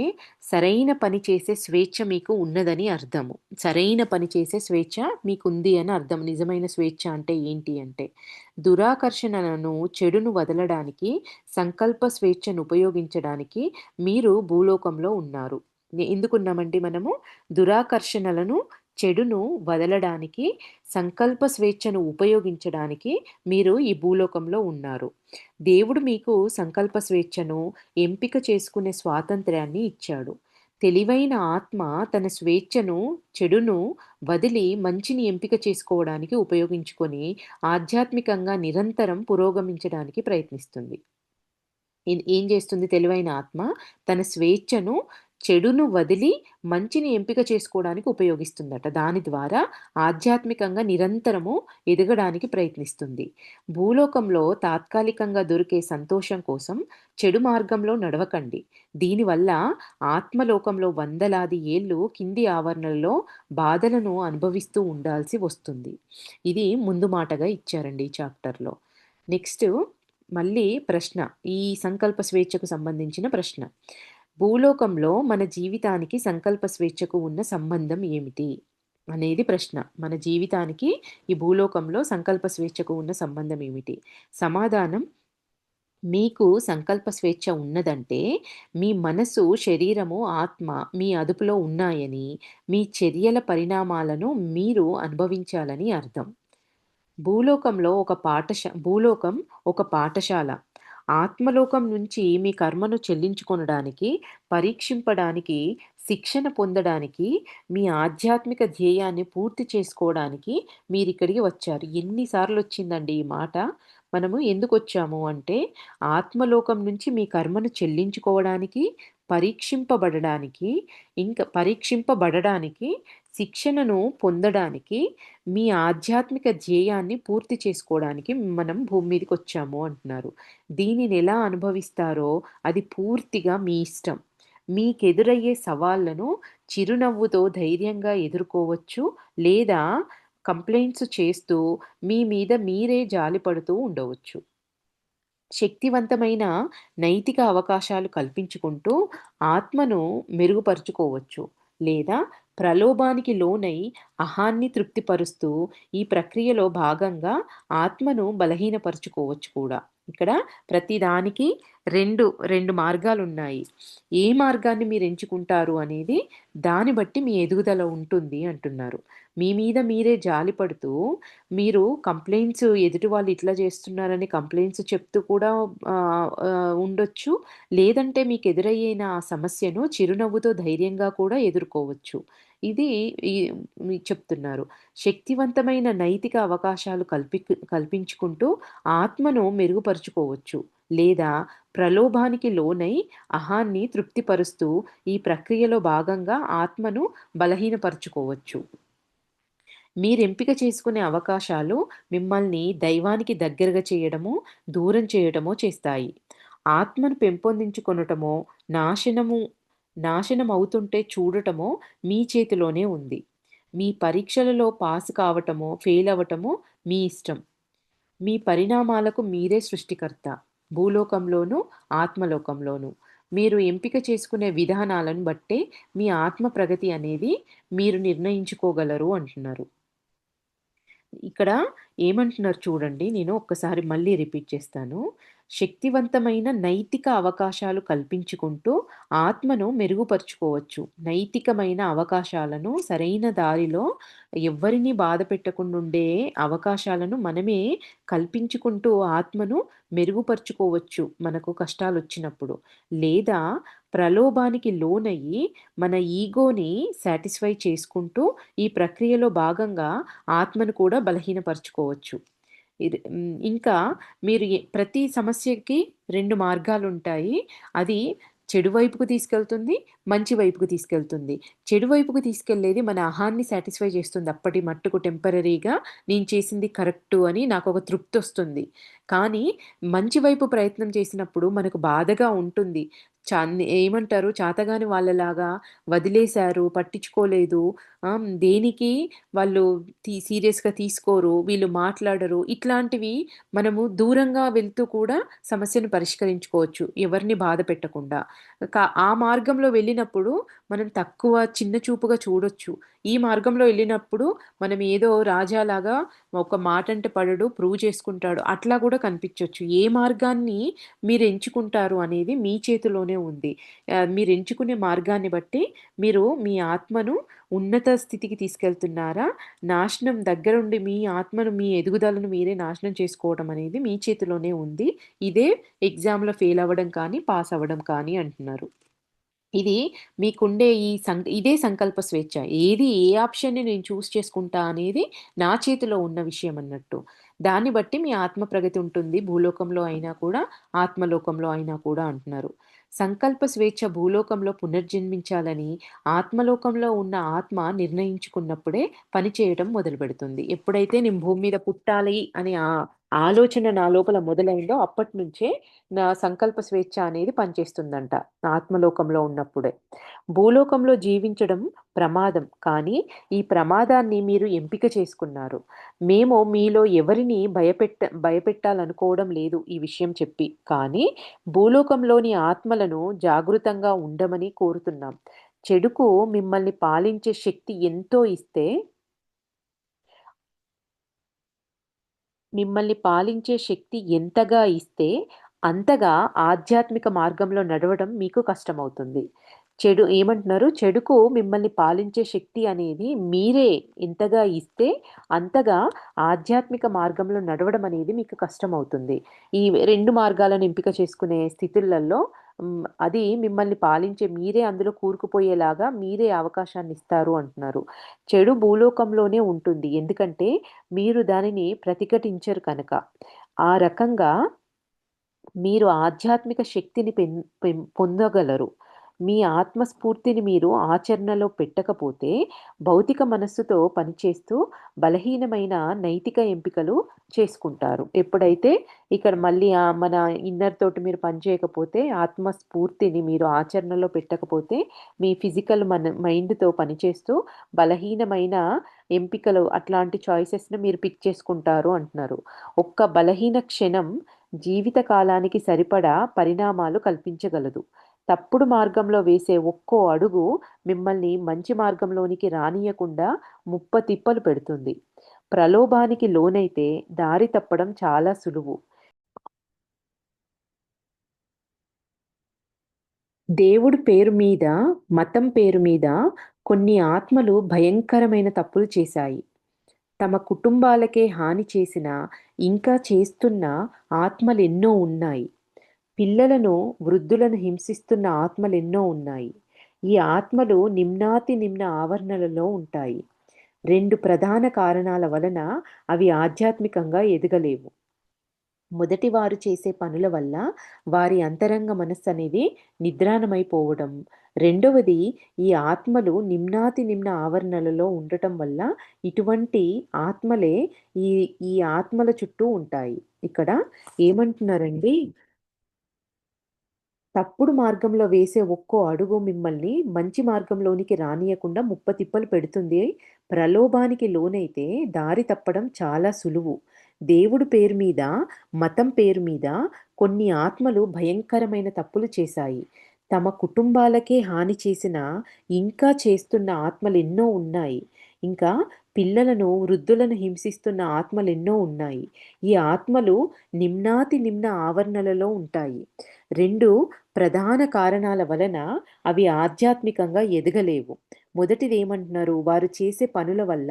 సరైన పని చేసే స్వేచ్ఛ మీకు ఉన్నదని అర్థము. సరైన పని చేసే స్వేచ్ఛ మీకుంది అని అర్థం. నిజమైన స్వేచ్ఛ అంటే ఏంటి అంటే, దురాకర్షణలను, చెడును వదలడానికి, సంకల్ప స్వేచ్ఛను ఉపయోగించడానికి మీరు భూలోకంలో ఉన్నారు. ఎందుకున్నామండి మనము? దురాకర్షణలను, చెడును వదలడానికి, సంకల్ప స్వేచ్ఛను ఉపయోగించడానికి మీరు ఈ భూలోకంలో ఉన్నారు. దేవుడు మీకు సంకల్ప స్వేచ్ఛను, ఎంపిక చేసుకునే స్వాతంత్ర్యాన్ని ఇచ్చాడు. తెలివైన ఆత్మ తన స్వేచ్ఛను, చెడును వదిలి మంచిని ఎంపిక చేసుకోవడానికి ఉపయోగించుకొని ఆధ్యాత్మికంగా నిరంతరం పురోగమించడానికి ప్రయత్నిస్తుంది. ఏం చేస్తుంది తెలివైన ఆత్మ? తన స్వేచ్ఛను, చెడును వదిలి మంచిని ఎంపిక చేసుకోవడానికి ఉపయోగిస్తుందట. దాని ద్వారా ఆధ్యాత్మికంగా నిరంతరము ఎదగడానికి ప్రయత్నిస్తుంది. భూలోకంలో తాత్కాలికంగా దొరికే సంతోషం కోసం చెడు మార్గంలో నడవకండి. దీనివల్ల ఆత్మలోకంలో వందలాది ఏళ్ళు కింది ఆవరణలలో బాధలను అనుభవిస్తూ ఉండాల్సి వస్తుంది. ఇది ముందు మాటగా ఇచ్చారండి ఈ చాప్టర్‌లో. నెక్స్టు మళ్ళీ ప్రశ్న. ఈ సంకల్ప స్వేచ్ఛకు సంబంధించిన ప్రశ్న. భూలోకంలో మన జీవితానికి సంకల్ప స్వేచ్ఛకు ఉన్న సంబంధం ఏమిటి? అనేది ప్రశ్న. మన జీవితానికి ఈ భూలోకంలో సంకల్ప స్వేచ్ఛకు ఉన్న సంబంధం ఏమిటి? సమాధానం మీకు సంకల్ప స్వేచ్ఛ ఉన్నదంటే, మీ మనసు, శరీరము, ఆత్మ మీ అదుపులో ఉన్నాయని, మీ చర్యల పరిణామాలను మీరు అనుభవించాలని అర్థం. భూలోకం ఒక పాఠశాల. ఆత్మలోకం నుంచి మీ కర్మను చెల్లించుకొనడానికి, పరీక్షింపడానికి, శిక్షణ పొందడానికి, మీ ఆధ్యాత్మిక ధ్యేయాన్ని పూర్తి చేసుకోవడానికి మీరిక్కడికి వచ్చారు. ఎన్ని సార్లొచ్చిందండి ఈ మాట. మనము ఎందుకొచ్చాము అంటే, ఆత్మలోకం నుంచి మీ కర్మను చెల్లించుకోవడానికి, పరీక్షింపబడడానికి, పరీక్షింపబడడానికి, శిక్షణను పొందడానికి, మీ ఆధ్యాత్మిక ధ్యేయాన్ని పూర్తి చేసుకోవడానికి మనం భూమి మీదకొచ్చాము అంటున్నారు. దీనినెలా అనుభవిస్తారో అది పూర్తిగా మీ ఇష్టం. మీకెదురయ్యే సవాళ్లను చిరునవ్వుతో ధైర్యంగా ఎదుర్కోవచ్చు, లేదా కంప్లెయింట్స్ చేస్తూ మీ మీద మీరే జాలిపడుతూ ఉండవచ్చు. శక్తివంతమైన నైతిక అవకాశాలు కల్పించుకుంటూ ఆత్మను మెరుగుపరుచుకోవచ్చు. లేదా ప్రలోభానికి లోనై అహాన్ని తృప్తిపరుస్తూ ఈ ప్రక్రియలో భాగంగా ఆత్మను బలహీనపరుచుకోవచ్చు కూడా. ఇక్కడ ప్రతిదానికి 2 మార్గాలున్నాయి. ఏ మార్గాన్ని మీరు ఎంచుకుంటారు అనేది దాన్ని బట్టి మీ ఎదుగుదల ఉంటుంది అంటున్నారు. మీ మీద మీరే జాలిపడుతూ మీరు కంప్లెయింట్స్ ఎదుటి వాళ్ళు ఇట్లా చేస్తున్నారని కంప్లెయింట్స్ చెప్తూ కూడా ఉండొచ్చు. లేదంటే మీకు ఎదురయ్యిన ఆ సమస్యను చిరునవ్వుతో ధైర్యంగా కూడా ఎదుర్కోవచ్చు. ఇది ఈ మీకు చెప్తున్నారు. శక్తివంతమైన నైతిక అవకాశాలు కల్పించుకుంటూ ఆత్మను మెరుగుపరుచుకోవచ్చు. లేదా ప్రలోభానికి లోనై అహాన్ని తృప్తిపరుస్తూ ఈ ప్రక్రియలో భాగంగా ఆత్మను బలహీనపరుచుకోవచ్చు. మీరెంపిక చేసుకునే అవకాశాలు మిమ్మల్ని దైవానికి దగ్గరగా చేయడమో, దూరం చేయడమో చేస్తాయి. ఆత్మను పెంపొందించుకొనుటమో, నాశనము నాశనమవుతుంటే చూడటమో మీ చేతిలోనే ఉంది. మీ పరీక్షలలో పాస్ కావటమో, ఫెయిల్ అవ్వటమో మీ ఇష్టం. మీ పరిణామాలకు మీరే సృష్టికర్త. భూలోకంలోనూ, ఆత్మలోకంలోనూ. మీరు ఎంపిక చేసుకునే విధానాలను బట్టే మీ ఆత్మ ప్రగతి అనేది మీరు నిర్ణయించుకోగలరు అంటున్నారు. ఇక్కడ ఏమంటున్నారు చూడండి. నేను ఒక్కసారి మళ్ళీ రిపీట్ చేస్తాను. శక్తివంతమైన నైతిక అవకాశాలు కల్పించుకుంటూ ఆత్మను మెరుగుపరుచుకోవచ్చు. నైతికమైన అవకాశాలను సరైన దారిలో ఎవ్వరిని బాధ పెట్టకుండా ఉండే అవకాశాలను మనమే కల్పించుకుంటూ ఆత్మను మెరుగుపరుచుకోవచ్చు మనకు కష్టాలొచ్చినప్పుడు. లేదా ప్రలోభానికి లోనయ్యి మన ఈగోని సాటిస్ఫై చేసుకుంటూ ఈ ప్రక్రియలో భాగంగా ఆత్మను కూడా బలహీనపరుచుకోవచ్చు. ఇంకా మీరు ప్రతి సమస్యకి 2 మార్గాలుంటాయి. అది చెడు వైపుకు తీసుకెళ్తుంది, మంచి వైపుకు తీసుకెళ్తుంది. చెడు వైపుకు తీసుకెళ్ళేది మన అహాన్ని సాటిస్ఫై చేస్తుంది. అప్పటి మట్టుకు టెంపరరీగా నేను చేసింది కరెక్టు అని నాకొక తృప్తొస్తుంది. కానీ మంచి వైపు ప్రయత్నం చేసినప్పుడు మనకు బాధగా ఉంటుంది. ఏమంటారు చాతగాని వాళ్ళలాగా వదిలేశారు, పట్టించుకోలేదు. దేనికి వాళ్ళు సీరియస్‌గా తీసుకోరు, వీళ్ళు మాట్లాడరు. ఇట్లాంటివి మనము దూరంగా వెళ్తూ కూడా సమస్యను పరిష్కరించుకోవచ్చు. ఎవరిని బాధ పెట్టకుండా. ఆ మార్గంలో వెళ్ళినప్పుడు మనం తక్కువ చిన్న చూపుగా చూడొచ్చు. ఈ మార్గంలో ఎళ్ళినప్పుడు మనం ఏదో రాజాలాగా ఒక మాటంటే పడడు, ప్రూవ్ చేసుకుంటాడు. అట్లా కూడా కనిపించొచ్చు. ఏ మార్గాన్ని మీరు ఎంచుకుంటారు అనేది మీ చేతిలోనే ఉంది. మీరు ఎంచుకునే మార్గాన్ని బట్టి మీరు మీ ఆత్మను ఉన్నత స్థితికి తీసుకెళ్తున్నారా? నాశనం దగ్గరుండి మీ ఆత్మను, మీ ఎదుగుదలను మీరే నాశనం చేసుకోవడం అనేది మీ చేతిలోనే ఉంది. ఇదే ఎగ్జామ్‌లో ఫెయిల్ అవ్వడం కానీ, పాస్ అవ్వడం కానీ అంటున్నారు. ఇది మీకుండే ఇదే సంకల్ప స్వేచ్ఛ. ఏ ఆప్షన్‌ని నేను చేసుకుంటా అనేది నా చేతిలో ఉన్న విషయం అన్నట్టు. దాన్ని బట్టి మీ ఆత్మ ప్రగతి ఉంటుంది. భూలోకంలో అయినా కూడా, ఆత్మలోకంలో అయినా కూడా అంటున్నారు. సంకల్ప స్వేచ్ఛ భూలోకంలో పునర్జన్మించాలని ఆత్మలోకంలో ఉన్న ఆత్మ నిర్ణయించుకున్నప్పుడే పని చేయడం మొదలుపెడుతుంది. ఎప్పుడైతే నేను భూమి మీద పుట్టాలి అనే ఆలోచన నా లోపల మొదలైందో అప్పటినుంచే నా సంకల్ప స్వేచ్ఛ అనేది పనిచేస్తుందంట. ఆత్మలోకంలో ఉన్నప్పుడే. భూలోకంలో జీవించడం ప్రమాదం. కానీ ఈ ప్రమాదాన్ని మీరు ఎంపిక చేసుకున్నారు. మేము మీలో ఎవరిని భయపెట్టాలనుకోవడం లేదు ఈ విషయం చెప్పి. కానీ భూలోకంలోని ఆత్మలను జాగృతంగా ఉండమని కోరుతున్నాం. చెడుకు మిమ్మల్ని పాలించే శక్తి ఎంతో ఇస్తే మిమ్మల్ని పాలించే శక్తి ఎంతగా ఇస్తే, అంతగా ఆధ్యాత్మిక మార్గంలో నడవడం మీకు కష్టమవుతుంది. ఏమంటున్నారు? చెడుకు మిమ్మల్ని పాలించే శక్తి అనేది మీరే ఎంతగా ఇస్తే, అంతగా ఆధ్యాత్మిక మార్గంలో నడవడం అనేది మీకు కష్టమవుతుంది. ఈ 2 మార్గాలను ఎంపిక చేసుకునే స్థితులలో అది మిమ్మల్ని పాలించే మీరే అందులో కూరుకుపోయేలాగా మీరే అవకాశాన్నిస్తారు అంటున్నారు. చెడు భూలోకంలోనే ఉంటుంది. ఎందుకంటే మీరు దానిని ప్రతిఘటించరు కనుక. ఆ రకంగా మీరు ఆధ్యాత్మిక శక్తిని పొందగలరు. మీ ఆత్మస్ఫూర్తిని మీరు ఆచరణలో పెట్టకపోతే, భౌతిక మనస్సుతో పనిచేస్తూ బలహీనమైన నైతిక ఎంపికలు చేసుకుంటారు. ఎప్పుడైతే ఇక్కడ మళ్ళీ మన ఇన్నర్ తోటి మీరు పని చేయకపోతే, ఆత్మస్ఫూర్తిని మీరు ఆచరణలో పెట్టకపోతే, మీ ఫిజికల్ మైండ్‌తో పనిచేస్తూ బలహీనమైన ఎంపికలు అట్లాంటి చాయిసెస్‌ని మీరు పిక్ చేసుకుంటారు అంటున్నారు. ఒక్క బలహీన క్షణం జీవిత కాలానికి సరిపడా పరిణామాలు కల్పించగలదు. తప్పుడు మార్గంలో వేసే ఒక్కో అడుగు మిమ్మల్ని మంచి మార్గంలోనికి రానీయకుండా ముప్పతిప్పలు పెడుతుంది. ప్రలోభానికి లోనైతే దారి తప్పడం చాలా సులువు. దేవుడి పేరు మీద, మతం పేరు మీద కొన్ని ఆత్మలు భయంకరమైన తప్పులు చేశాయి. తమ కుటుంబాలకే హాని చేసిన, ఇంకా చేస్తున్న ఆత్మలెన్నో ఉన్నాయి. పిల్లలను, వృద్ధులను హింసిస్తున్న ఆత్మలెన్నో ఉన్నాయి. ఈ ఆత్మలు నిమ్నాతి నిమ్న ఆవరణలలో ఉంటాయి. రెండు ప్రధాన కారణాల వలన అవి ఆధ్యాత్మికంగా ఎదగలేవు. మొదటి వారు చేసే పనుల వల్ల వారి అంతరంగ మనస్సు అనేది నిద్రాణమైపోవడం. రెండవది, ఈ ఆత్మలు నిమ్నాతి నిమ్న ఆవరణలలో ఉండటం వల్ల ఇటువంటి ఆత్మలే ఈ ఈ ఆత్మల చుట్టూ ఉంటాయి. ఇక్కడ ఏమంటున్నారండి, తప్పుడు మార్గంలో వేసే ఒక్కో అడుగు మిమ్మల్ని మంచి మార్గంలోనికి రానీయకుండా ముప్పతిప్పలు పెడుతుంది. ప్రలోభానికి లోనైతే దారి తప్పడం చాలా సులువు. దేవుడు పేరు మీద, మతం పేరు మీద కొన్ని ఆత్మలు భయంకరమైన తప్పులు చేశాయి. తమ కుటుంబాలకే హాని చేసిన, ఇంకా చేస్తున్న ఆత్మలెన్నో ఉన్నాయి. ఇంకా పిల్లలను, వృద్ధులను హింసిస్తున్న ఆత్మలెన్నో ఉన్నాయి. ఈ ఆత్మలు నిమ్నాతి నిమ్న ఆవరణలలో ఉంటాయి. 2 ప్రధాన కారణాల వలన అవి ఆధ్యాత్మికంగా ఎదగలేవు. మొదటిదేమంటున్నారు? వారు చేసే పనుల వల్ల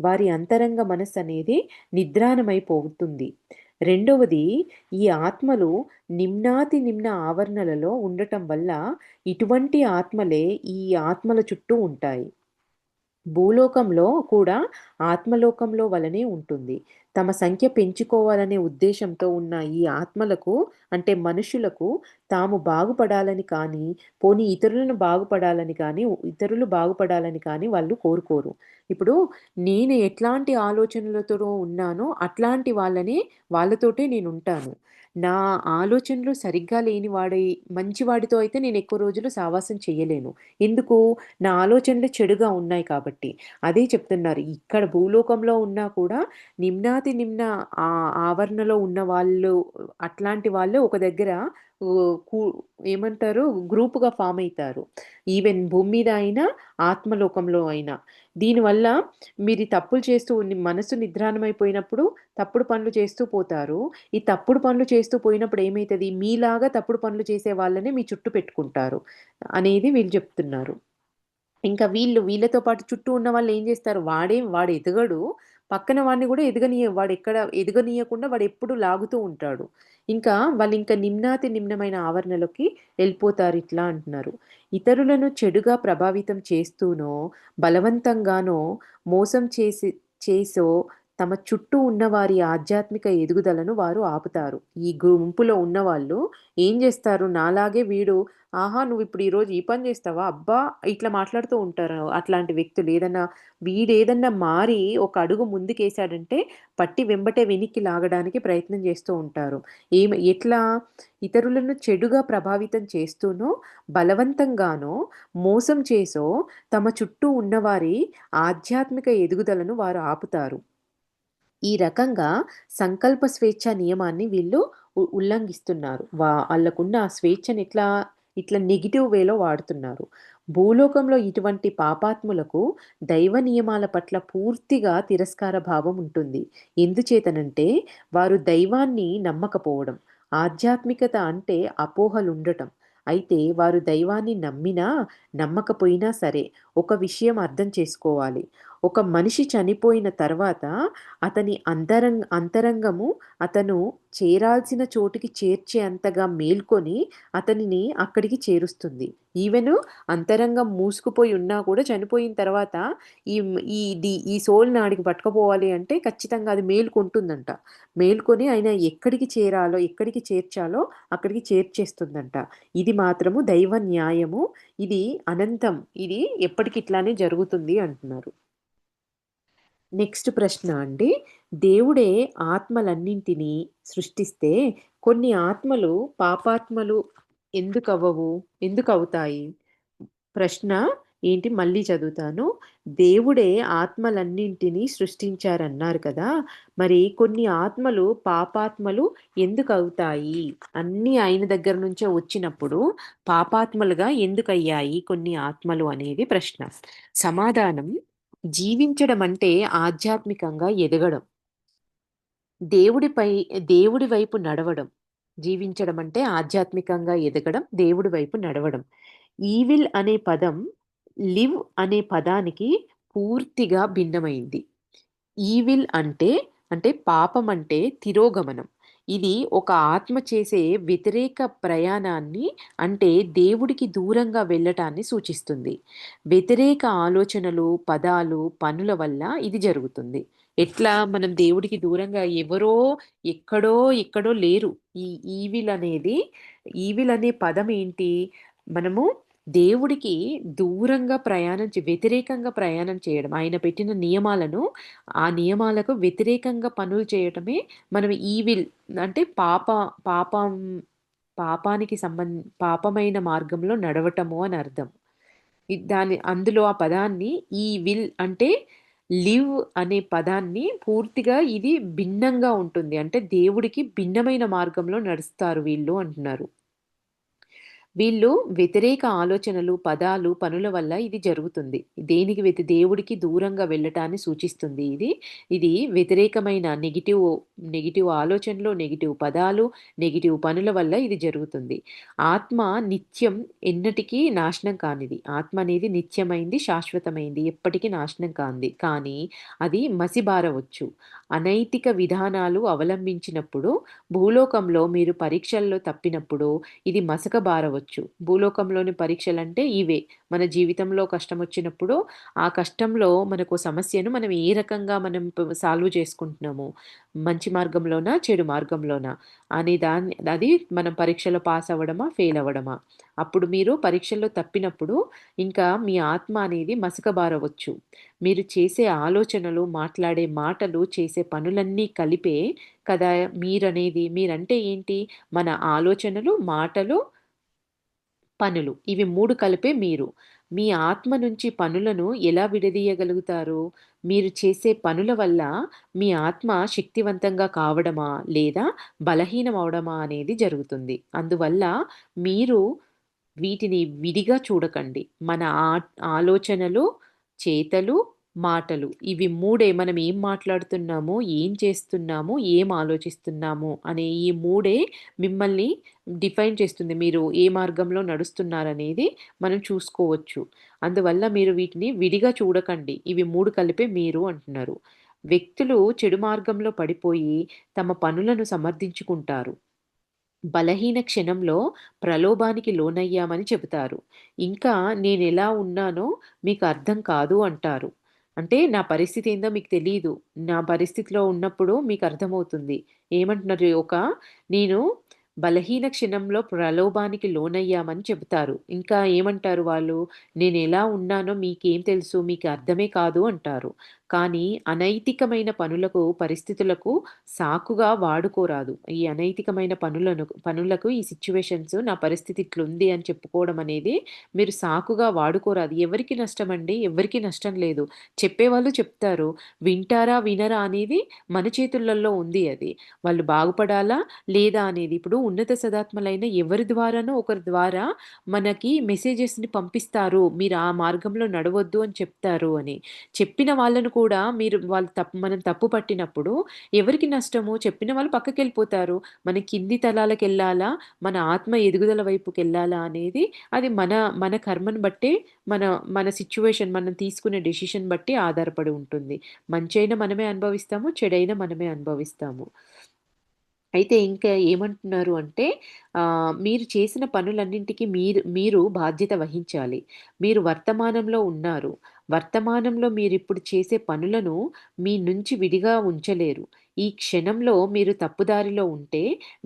వారి అంతరంగ మనస్సనేది నిద్రాణమైపోతుంది. రెండవది, ఈ ఆత్మలు నిమ్నాతి నిమ్న ఆవరణలలో ఉండటం వల్ల ఇటువంటి ఆత్మలే ఈ ఆత్మల చుట్టూ ఉంటాయి. భూలోకంలో కూడా ఆత్మలోకంలో వలనే ఉంటుంది. తమ సంఖ్య పెంచుకోవాలనే ఉద్దేశంతో ఉన్న ఈ ఆత్మలకు, అంటే మనుషులకు, తాము బాగుపడాలని కానీ, పోనీ ఇతరులు బాగుపడాలని కానీ వాళ్ళు కోరుకోరు. ఇప్పుడు నేను ఎట్లాంటి ఆలోచనలతో ఉన్నానో అట్లాంటి వాళ్ళతోటే నేనుంటాను. నా ఆలోచనలు సరిగ్గా లేని మంచివాడితో అయితే నేను ఎక్కువ రోజులు సావాసం చెయ్యలేను. ఎందుకు? నా ఆలోచనలు చెడుగా ఉన్నాయి కాబట్టి. అదే చెప్తున్నారు. ఇక్కడ భూలోకంలో ఉన్నా కూడా నిమ్నాతి నిమ్న ఆవరణలో ఉన్న వాళ్ళు, అట్లాంటి వాళ్ళే ఒక దగ్గర ఓహ్! ఏమంటారు, గ్రూప్‌గా ఫార్మ్ అయితారు. ఈవెన్ భూమి మీద అయినా, ఆత్మలోకంలో అయినా. దీనివల్ల మీరు ఈ తప్పులు చేస్తూ మనసు నిద్రాణమైపోయినప్పుడు తప్పుడు పనులు చేస్తూ పోతారు. ఈ తప్పుడు పనులు చేస్తూ పోయినప్పుడు ఏమైతది? మీలాగా తప్పుడు పనులు చేసే వాళ్ళనే మీ చుట్టూ పెట్టుకుంటారు అనేది వీళ్ళు చెప్తున్నారు. ఇంకా వీళ్ళతో పాటు చుట్టూ ఉన్న వాళ్ళేం జేస్తారు, వాడు ఎదగడు. పక్కన వాడిని గూడా వాడెక్కడ ఎదగనీయకుండా వాడెప్పుడు లాగుతూ ఉంటాడు. ఇంకా వాళ్ళింక నిమ్నాతి నిమ్నమైన ఆవరణలోకి ఎళ్ళిపోతారిట్లా అంటున్నారు. ఇతరులను చెడుగా ప్రభావితం చేస్తూనో, బలవంతంగానో, మోసం చేసో తమ చుట్టూ ఉన్న వారి ఆధ్యాత్మిక ఎదుగుదలను వారు ఆపుతారు. ఈ గుంపులో ఉన్నవాళ్ళు ఏం జేస్తారు, నాలాగే వీడు, ఆహా! నువ్విప్పుడు ఈరోజు ఈ పని జేస్తావా? అబ్బా! ఇట్లా మాట్లాడుతూ ఉంటారు అట్లాంటి వ్యక్తులు. వీడేదన్నా మారి ఒక అడుగు ముందుకేసాడంటే పట్టి వెంబటే వెనక్కి లాగడానికి ప్రయత్నం చేస్తూ ఉంటారు. ఎట్లా? ఇతరులను చెడుగా ప్రభావితం చేస్తూనో, బలవంతంగానో, మోసం చేసో తమ చుట్టూ ఉన్నవారి ఆధ్యాత్మిక ఎదుగుదలను వారు ఆపుతారు. ఈ రకంగా సంకల్ప స్వేచ్ఛ నియమాన్ని వీళ్ళు ఉల్లంఘిస్తున్నారు. ఆళ్ళకున్న ఆ స్వేచ్ఛని ఇట్లా నెగెటివ్ వేలో వాడుతున్నారు. భూలోకంలో ఇటువంటి పాపాత్ములకు దైవ నియమాల పట్ల పూర్తిగా తిరస్కార భావం ఉంటుంది. ఎందుచేతనంటే వారు దైవాన్ని నమ్మకపోవడం. ఆధ్యాత్మికత అంటే అపోహలుండటం. అయితే వారు దైవాన్ని నమ్మినా, నమ్మకపోయినా సరే, ఒక విషయం అర్థం చేసుకోవాలి. ఒక మనిషి చనిపోయిన తర్వాత అతని అంతరంగము అతను చేరాల్సిన చోటికి చేర్చే అంతగా మేల్కొని అతనిని అక్కడికి చేరుస్తుంది. ఈవెను అంతరంగం మూసుకుపోయి ఉన్నా కూడా చనిపోయిన తర్వాత ఈ ఈ సోల్‌ని ఆడికి పట్టుకపోవాలి అంటే ఖచ్చితంగా అది మేలుకుంటుందంట. మేల్కొని ఆయన ఎక్కడికి చేరాలో, ఎక్కడికి చేర్చాలో అక్కడికి చేర్చేస్తుందంట. ఇది మాత్రము దైవ న్యాయము. ఇది అనంతం. ఇది ఎప్పటికి ఇట్లానే జరుగుతుంది అంటున్నారు. నెక్స్ట్ ప్రశ్న అండి. దేవుడే ఆత్మలన్నింటినీ సృష్టిస్తే కొన్ని ఆత్మలు పాపాత్మలు ఎందుకవ్వవు? ఎందుకవుతాయి? ప్రశ్న ఏంటి, మళ్ళీ చదువుతాను. దేవుడే ఆత్మలన్నింటినీ సృష్టించారన్నారు కదా! మరి కొన్ని ఆత్మలు పాపాత్మలు ఎందుకవుతాయి? అన్నీ ఆయన దగ్గర నుంచే వచ్చినప్పుడు పాపాత్మలుగా ఎందుకయ్యాయి కొన్ని ఆత్మలు అనేది ప్రశ్న. సమాధానం: జీవించడం అంటే ఆధ్యాత్మికంగా ఎదగడం. దేవుడిపై దేవుడి వైపు నడవడం. జీవించడం అంటే ఆధ్యాత్మికంగా ఎదగడం, దేవుడి వైపు నడవడం. ఈవిల్ అనే పదం లివ్ అనే పదానికి పూర్తిగా భిన్నమైంది. ఈవిల్ అంటే పాపం అంటే తిరోగమనం. ఇది ఒక ఆత్మ చేసే వ్యతిరేక ప్రయాణాన్ని, అంటే దేవుడికి దూరంగా వెళ్ళటాన్ని సూచిస్తుంది. వ్యతిరేక ఆలోచనలు, పదాలు, పనుల వల్ల ఇది జరుగుతుంది. ఎట్లా మనం దేవుడికి దూరంగా ఎవరో ఎక్కడో ఎక్కడో లేరు. ఈ ఈవిల్ అనేది, ఈవిల్ అనే పదం ఏంటి? మనము దేవుడికి దూరంగా వ్యతిరేకంగా ప్రయాణం చేయడం. ఆయన పెట్టిన నియమాలను, ఆ నియమాలకు వ్యతిరేకంగా పనులు చేయటమే మనం ఈవిల్, అంటే పాపం పాపానికి పాపమైన మార్గంలో నడవటము అని అర్థం. అందులో ఆ పదాన్ని ఈ విల్ అంటే లివ్ అనే పదాన్ని పూర్తిగా ఇది భిన్నంగా ఉంటుంది. అంటే దేవుడికి భిన్నమైన మార్గంలో నడుస్తారు వీళ్ళు అంటున్నారు. వీళ్ళు వ్యతిరేక ఆలోచనలు, పదాలు, పనుల వల్ల ఇది జరుగుతుంది. దేనికి దేవుడికి దూరంగా వెళ్ళటాన్ని సూచిస్తుంది ఇది. ఇది వ్యతిరేకమైన నెగెటివ్ ఆలోచనలు, నెగెటివ్ పదాలు, నెగెటివ్ పనుల వల్ల ఇది జరుగుతుంది. ఆత్మ నిత్యం, ఎన్నటికీ నాశనం కానిది. ఆత్మ అనేది నిత్యమైంది, శాశ్వతమైంది, ఎప్పటికీ నాశనం కాంది. కానీ అది మసిబారవచ్చు. అనైతిక విధానాలు అవలంబించినప్పుడు, భూలోకంలో మీరు పరీక్షల్లో తప్పినప్పుడు ఇది మసకబారవచ్చు. భూలోకంలోని పరీక్షలంటే ఇవే. మన జీవితంలో కష్టం వచ్చినప్పుడు, ఆ కష్టంలో మనకు సమస్యను మనం ఏ రకంగా మనం సాల్వ్ చేసుకుంటున్నాము. మంచి మార్గంలోనా? చెడు మార్గంలోనా? అనే అది మనం పరీక్షలో పాస్ అవ్వడమా? ఫెయిల్ అవ్వడమా? అప్పుడు మీరు పరీక్షల్లో తప్పినప్పుడు ఇంకా మీ ఆత్మ అనేది మసకబారవచ్చు. మీరు చేసే ఆలోచనలు, మాట్లాడే మాటలు, చేసే పనులన్నీ కలిపే కదా మీరనేది. మీరంటే ఏంటి? మన ఆలోచనలు, మాటలు, పనులు. ఇవి 3 కలిపే మీరు. మీ ఆత్మ నుంచి పనులను ఎలా విడదీయగలుగుతారు? మీరు చేసే పనుల వల్ల మీ ఆత్మ శక్తివంతంగా కావడమా? లేదా బలహీనమవ్వడమా అనేది జరుగుతుంది. అందువల్ల మీరు వీటిని విడిగా చూడకండి. మన ఆలోచనలు, చేతలు, మాటలు, ఇవి మూడే. మనం ఏం మాట్లాడుతున్నామో, ఏం చేస్తున్నామో, ఏం ఆలోచిస్తున్నామో అనే ఈ మూడే మిమ్మల్ని డిఫైన్ చేస్తుంది. మీరు ఏ మార్గంలో నడుస్తున్నారనేది మనం చూసుకోవచ్చు. అందువల్ల మీరు వీటిని విడిగా చూడకండి. ఇవి 3 కలిపే మీరు అంటున్నారు. వ్యక్తులు చెడు మార్గంలో పడిపోయి తమ పనులను సమర్థించుకుంటారు. బలహీన క్షణంలో ప్రలోభానికి లోనయ్యామని చెబుతారు. ఇంకా నేనెలా ఉన్నానో మీకు అర్థం కాదు అంటారు. అంటే నా పరిస్థితి ఏందో మీకు తెలీదు. నా పరిస్థితిలో ఉన్నప్పుడు మీకు అర్థమవుతుంది. ఏమంటున్నారు? నేను బలహీన క్షణంలో ప్రలోభానికి లోనయ్యామని చెబుతారు. ఇంకా ఏమంటారు వాళ్ళు? నేనెలా ఉన్నానో మీకేం తెలుసు? మీకు అర్థమే కాదు అంటారు. కానీ అనైతికమైన పరిస్థితులకు సాకుగా వాడుకోరాదు. ఈ అనైతికమైన పనులకు ఈ సిట్యుయేషన్స్, నా పరిస్థితి ఇట్లుంది అని చెప్పుకోవడం అనేది మీరు సాకుగా వాడుకోరాదు. ఎవరికి నష్టమండి? ఎవ్వరికీ నష్టం లేదు. చెప్పేవాళ్ళు చెప్తారు. వింటారా? వినరా? అనేది మన చేతులలో ఉంది అది. వాళ్ళు బాగుపడాలా? లేదా అనేది. ఇప్పుడు ఉన్నత సదాత్మలైన ఎవరి ద్వారానో ఒకరి ద్వారా మనకి మెసేజెస్‌ని పంపిస్తారు. మీరు ఆ మార్గంలో నడవొద్దు అని చెప్తారు అని. చెప్పిన వాళ్ళను కూడా మనం తప్పు పట్టినప్పుడు ఎవరికి నష్టము? చెప్పిన వాళ్ళు పక్కకెళ్ళిపోతారు. మన కింది తలాలకెళ్ళాలా? మన ఆత్మ ఎదుగుదల వైపుకెళ్ళాలా? అనేది అది మన మన కర్మను బట్టే, మన మన సిట్యుయేషన్, మనం తీసుకునే డెసిషన్ బట్టి ఆధారపడి ఉంటుంది. మంచైనా మనమే అనుభవిస్తాము, చెడైనా మనమే అనుభవిస్తాము. అయితే ఇంకా ఏమంటున్నారు అంటే, మీరు చేసిన పనులన్నింటికి మీరు బాధ్యత వహించాలి. మీరు వర్తమానంలో ఉన్నారు. వర్తమానంలో మీరిప్పుడు చేసే పనులను మీ నుంచి విడిగా ఉంచలేరు. ఈ క్షణంలో మీరు తప్పుదారిలో ఉంటే,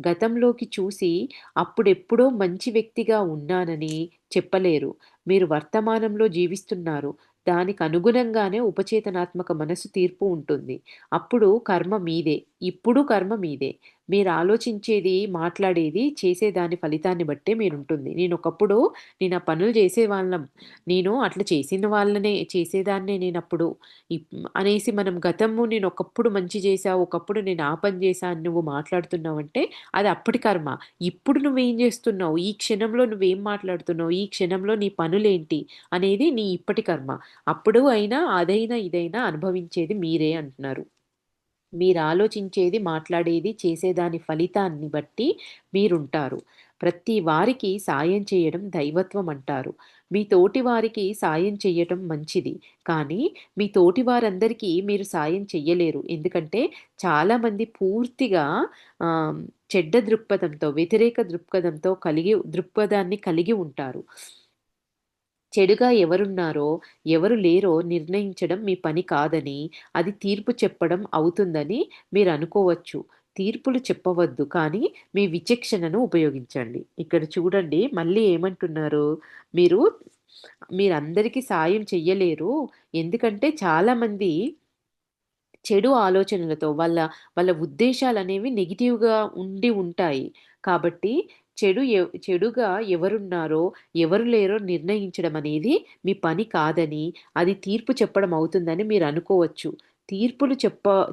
గతంలోకి చూసి అప్పుడెప్పుడో మంచి వ్యక్తిగా ఉన్నానని చెప్పలేరు. మీరు వర్తమానంలో జీవిస్తున్నారు. దానికి అనుగుణంగానే ఉపచేతనాత్మక మనసు తీర్పు ఉంటుంది. అప్పుడు కర్మ మీదే. ఇప్పుడు కర్మ మీదే. మీరు ఆలోచించేది, మాట్లాడేది, చేసేదాని ఫలితాన్ని బట్టే మీరుంటుంది. నేను ఆ పనులు చేసేవాళ్ళం. నేను అట్లా చేసేదాన్నే నేనప్పుడు. అనేసి మనం నేను ఒకప్పుడు మంచి చేశా, ఒకప్పుడు నేను ఆ పని చేశా అని నువ్వు మాట్లాడుతున్నావంటే అది అప్పటి కర్మ. ఇప్పుడు నువ్వేం చేస్తున్నావు? ఈ క్షణంలో నువ్వేం మాట్లాడుతున్నావు? ఈ క్షణంలో నీ పనులేంటి? అనేది నీ ఇప్పటి కర్మ. అప్పుడు అయినా, అదైనా, ఇదైనా అనుభవించేది మీరే అంటున్నారు. మీరాలోచించేది, మాట్లాడేది, చేసేదాని ఫలితాన్ని బట్టి మీరుంటారు. ప్రతి వారికి సాయం చేయడం దైవత్వం అంటారు. మీ తోటి వారికి సాయం చెయ్యటం మంచిది. కానీ మీ తోటి వారందరికీ మీరు సాయం చెయ్యలేరు. ఎందుకంటే చాలామంది పూర్తిగా చెడ్డ దృక్పథంతో, వ్యతిరేక దృక్పథాన్ని కలిగి ఉంటారు. చెడుగా ఎవరున్నారో, ఎవరు లేరో నిర్ణయించడం మీ పని కాదని, అది తీర్పు చెప్పడం అవుతుందని మీరనుకోవచ్చు. తీర్పులు చెప్పవద్దు, కానీ మీ విచక్షణను ఉపయోగించండి. ఇక్కడ చూడండి మళ్ళీ ఏమంటున్నారు? మీరు మీరందరికీ సాయం చెయ్యలేరు. ఎందుకంటే చాలామంది చెడు ఆలోచనలతో వాళ్ళ వాళ్ళ ఉద్దేశాలనేవి నెగెటివ్‌గా ఉండి ఉంటాయి. కాబట్టి చెడుగా ఎవరున్నారో, ఎవరు లేరో నిర్ణయించడం అనేది మీ పని కాదని, అది తీర్పు చెప్పడం అవుతుందని మీరనుకోవచ్చు. తీర్పులు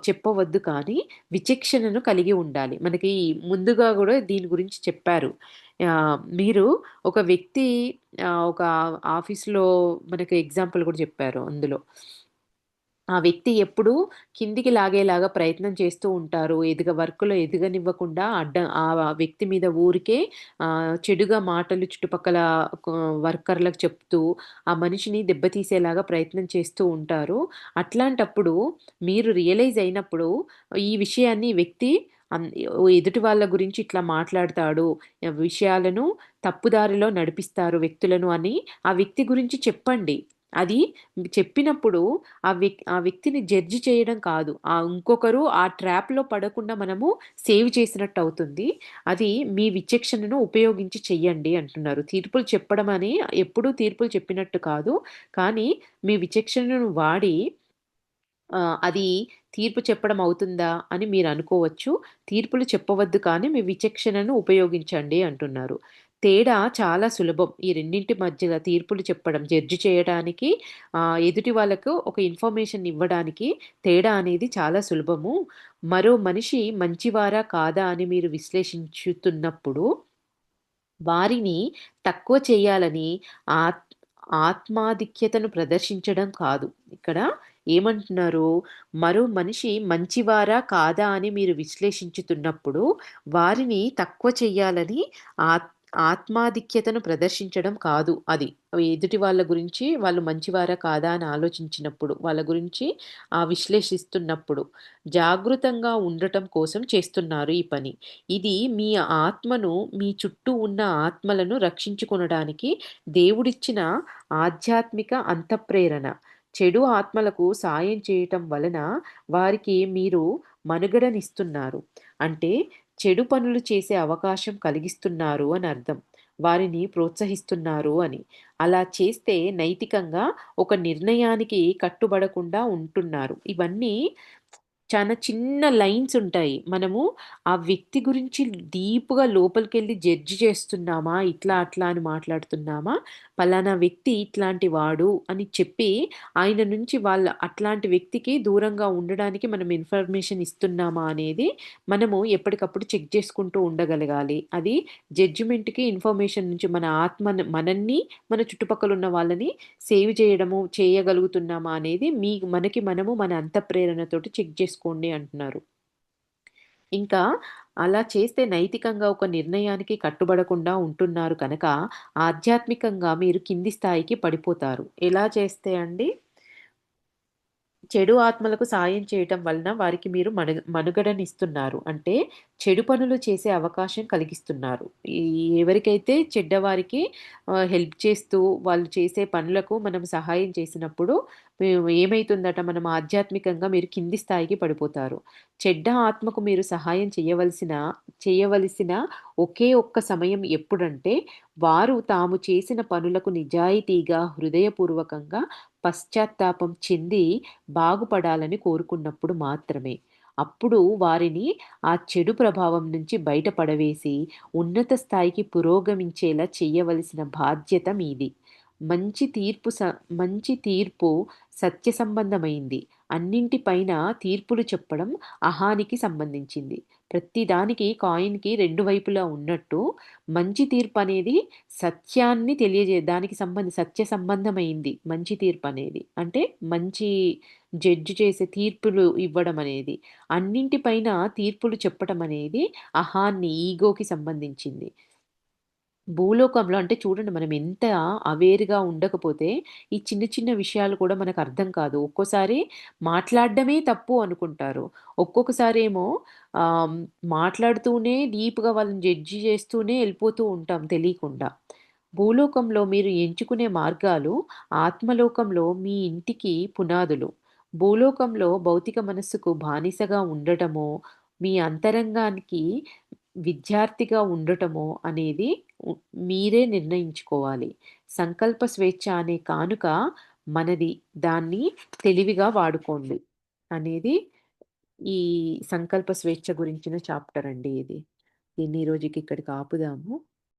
చెప్పవద్దు, కానీ విచక్షణను కలిగి ఉండాలి. మనకి ముందుగా గూడా దీని గురించి చెప్పారు. మీరు ఒక వ్యక్తి ఒక ఆఫీస్‌లో మనకు ఎగ్జాంపుల్ గూడా చెప్పారు అందులో. ఆ వ్యక్తి ఎప్పుడూ కిందికి లాగేలాగా ప్రయత్నం చేస్తూ ఉంటారు. వర్క్‌లో ఎదగనివ్వకుండా ఆ వ్యక్తి మీద ఊరికే చెడుగా మాటలు చుట్టుపక్కల కొ వర్కర్‌లకు చెప్తూ, ఆ మనిషిని దెబ్బతీసేలాగా ప్రయత్నం చేస్తూ ఉంటారు. అట్లాంటప్పుడు మీరు రియలైజ్ అయినప్పుడు ఈ విషయాన్ని ఈ వ్యక్తి అన్ ఎదుటి వాళ్ళ గురించి ఇట్లా మాట్లాడతాడు, విషయాలను తప్పుదారిలో నడిపిస్తారు వ్యక్తులను అని ఆ వ్యక్తి గురించి చెప్పండి. అది చెప్పినప్పుడు ఆ వ్యక్తిని జడ్జ్ చేయడం కాదు. ఇంకొకరు ఆ ట్రాప్‌లో పడకుండా మనము సేవ్ చేసినట్టవుతుంది. అది మీ విచక్షణను ఉపయోగించి చెయ్యండి అంటున్నారు. తీర్పులు చెప్పడం అని ఎప్పుడూ తీర్పులు చెప్పినట్టు కాదు. కానీ మీ విచక్షణను వాడి అది తీర్పు చెప్పడం అవుతుందా అని మీరనుకోవచ్చు. తీర్పులు చెప్పవద్దు, కానీ మీ విచక్షణను ఉపయోగించండి అంటున్నారు. తేడా చాలా సులభం. ఈ రెండింటి మధ్యల తీర్పులు చెప్పడం, జడ్జ్ చేయడానికి, ఎదుటి వాళ్ళకు ఒక ఇన్ఫర్మేషన్ ఇవ్వడానికి తేడా అనేది చాలా సులభము. మరో మనిషి మంచివారా కాదా అని మీరు విశ్లేషించుతున్నప్పుడు వారిని తక్కువ చేయాలని ఆత్ ఆత్మాధిక్యతను ప్రదర్శించడం కాదు. ఇక్కడ ఏమంటున్నారు? మరో మనిషి మంచివారా కాదా అని మీరు విశ్లేషించుతున్నప్పుడు వారిని తక్కువ చెయ్యాలని ఆత్ ఆత్మాధిక్యతను ప్రదర్శించడం కాదు అది. ఎదుటి వాళ్ళ గురించి వాళ్ళు మంచివారా కాదా అని ఆలోచించినప్పుడు, వాళ్ళ గురించి విశ్లేషిస్తున్నప్పుడు జాగృతంగా ఉండటం కోసం చేస్తున్నారు ఈ పని. ఇది మీ ఆత్మను, మీ చుట్టూ ఉన్న ఆత్మలను రక్షించుకొనడానికి దేవుడిచ్చిన ఆధ్యాత్మిక అంతఃప్రేరణ. చెడు ఆత్మలకు సాయం చేయటం వలన వారికి మీరు మనుగడనిస్తున్నారు. అంటే చెడు పనులు చేసే అవకాశం కలిగిస్తున్నారు అని అర్థం. వారిని ప్రోత్సహిస్తున్నారు అని. అలా చేస్తే నైతికంగా ఒక నిర్ణయానికి కట్టుబడకుండా ఉంటున్నారు. ఇవన్నీ చాలా చిన్న లైన్స్ ఉంటాయి. మనము ఆ వ్యక్తి గురించి డీప్‌గా లోపలికెళ్ళి జడ్జ్ చేస్తున్నామా? ఇట్లా, అట్లా అని మాట్లాడుతున్నామా? పలానా వ్యక్తి ఇట్లాంటి వాడు అని చెప్పి, ఆయన నుంచి అట్లాంటి వ్యక్తికి దూరంగా ఉండడానికి మనం ఇన్ఫర్మేషన్ ఇస్తున్నామా అనేది మనము ఎప్పటికప్పుడు చెక్ చేసుకుంటూ ఉండగలగాలి. అది జడ్జిమెంట్‌కి ఇన్ఫర్మేషన్ నుంచి మనల్ని, మన చుట్టుపక్కల ఉన్న వాళ్ళని సేవ్ చేయగలుగుతున్నామా అనేది మనకి మనము మన అంతఃప్రేరణతోటి చెక్ చేసుకోండి అంటున్నారు. ఇంకా అలా చేస్తే నైతికంగా ఒక నిర్ణయానికి కట్టుబడకుండా ఉంటున్నారు కనుక, ఆధ్యాత్మికంగా మీరు కింది స్థాయికి పడిపోతారు. ఎలా చేస్తే అండి? చెడు ఆత్మలకు సాయం చేయటం వలన వారికి మీరు మనుగడనిస్తున్నారు. అంటే చెడు పనులు చేసే అవకాశం కలిగిస్తున్నారు. ఈ ఎవరికైతే చెడ్డవారికి హెల్ప్ చేస్తూ వాళ్ళు చేసే పనులకు మనం సహాయం చేసినప్పుడు ఏమైతుందట, మనం ఆధ్యాత్మికంగా మీరు కింది స్థాయికి పడిపోతారు. చెడ్డ ఆత్మకు మీరు సహాయం చేయవలసిన ఒకే ఒక్క సమయం ఎప్పుడంటే, వారు తాము చేసిన పనులకు నిజాయితీగా, హృదయపూర్వకంగా పశ్చాత్తాపం చెంది బాగుపడాలని కోరుకున్నప్పుడు మాత్రమే. అప్పుడు వారిని ఆ చెడు ప్రభావం నుంచి బయటపడవేసి, ఉన్నత స్థాయికి పురోగమించేలా చెయ్యవలసిన బాధ్యత మీది. మంచి తీర్పు సత్య సంబంధమైంది. అన్నింటిపైన తీర్పులు చెప్పడం అహానికి సంబంధించింది. ప్రతిదానికి కాయిన్‌కి 2 వైపులా ఉన్నట్టు, మంచి తీర్పనేది సత్యాన్ని దానికి సత్య సంబంధమైంది మంచి తీర్పనేది. అంటే మంచి జడ్జి చేసే తీర్పులు ఇవ్వడం అనేది. అన్నింటిపైన తీర్పులు చెప్పటం అనేది అహాన్ని, ఈగోకి సంబంధించింది. భూలోకంలో అంటే చూడండి మనం ఎంత అవేర్‌గా ఉండకపోతే, ఈ చిన్న చిన్న విషయాలు కూడా మనకు అర్థం కాదు. ఒక్కోసారి మాట్లాడడమే తప్పు అనుకుంటారు. ఒక్కొక్కసారేమో ఆహ్, మాట్లాడుతూనే డీప్‌గా వాళ్ళని జడ్జి చేస్తూనే ఎళ్ళిపోతూ ఉంటాం తెలియకుండా. భూలోకంలో మీరు ఎంచుకునే మార్గాలు, ఆత్మలోకంలో మీ ఇంటికి పునాదులు. భూలోకంలో భౌతిక మనస్సుకు బానిసగా ఉండటమో, మీ అంతరంగానికి విద్యార్థిగా ఉండటమో అనేది ఉ మీరే నిర్ణయించుకోవాలి. సంకల్ప స్వేచ్ఛ అనే కానుక మనది. దాన్ని తెలివిగా వాడుకోండి అనేది ఈ సంకల్ప స్వేచ్ఛ గురించిన చాప్టర్ అండి ఇది. దీన్ని ఈ రోజుకి ఇక్కడికి ఆపుదాము.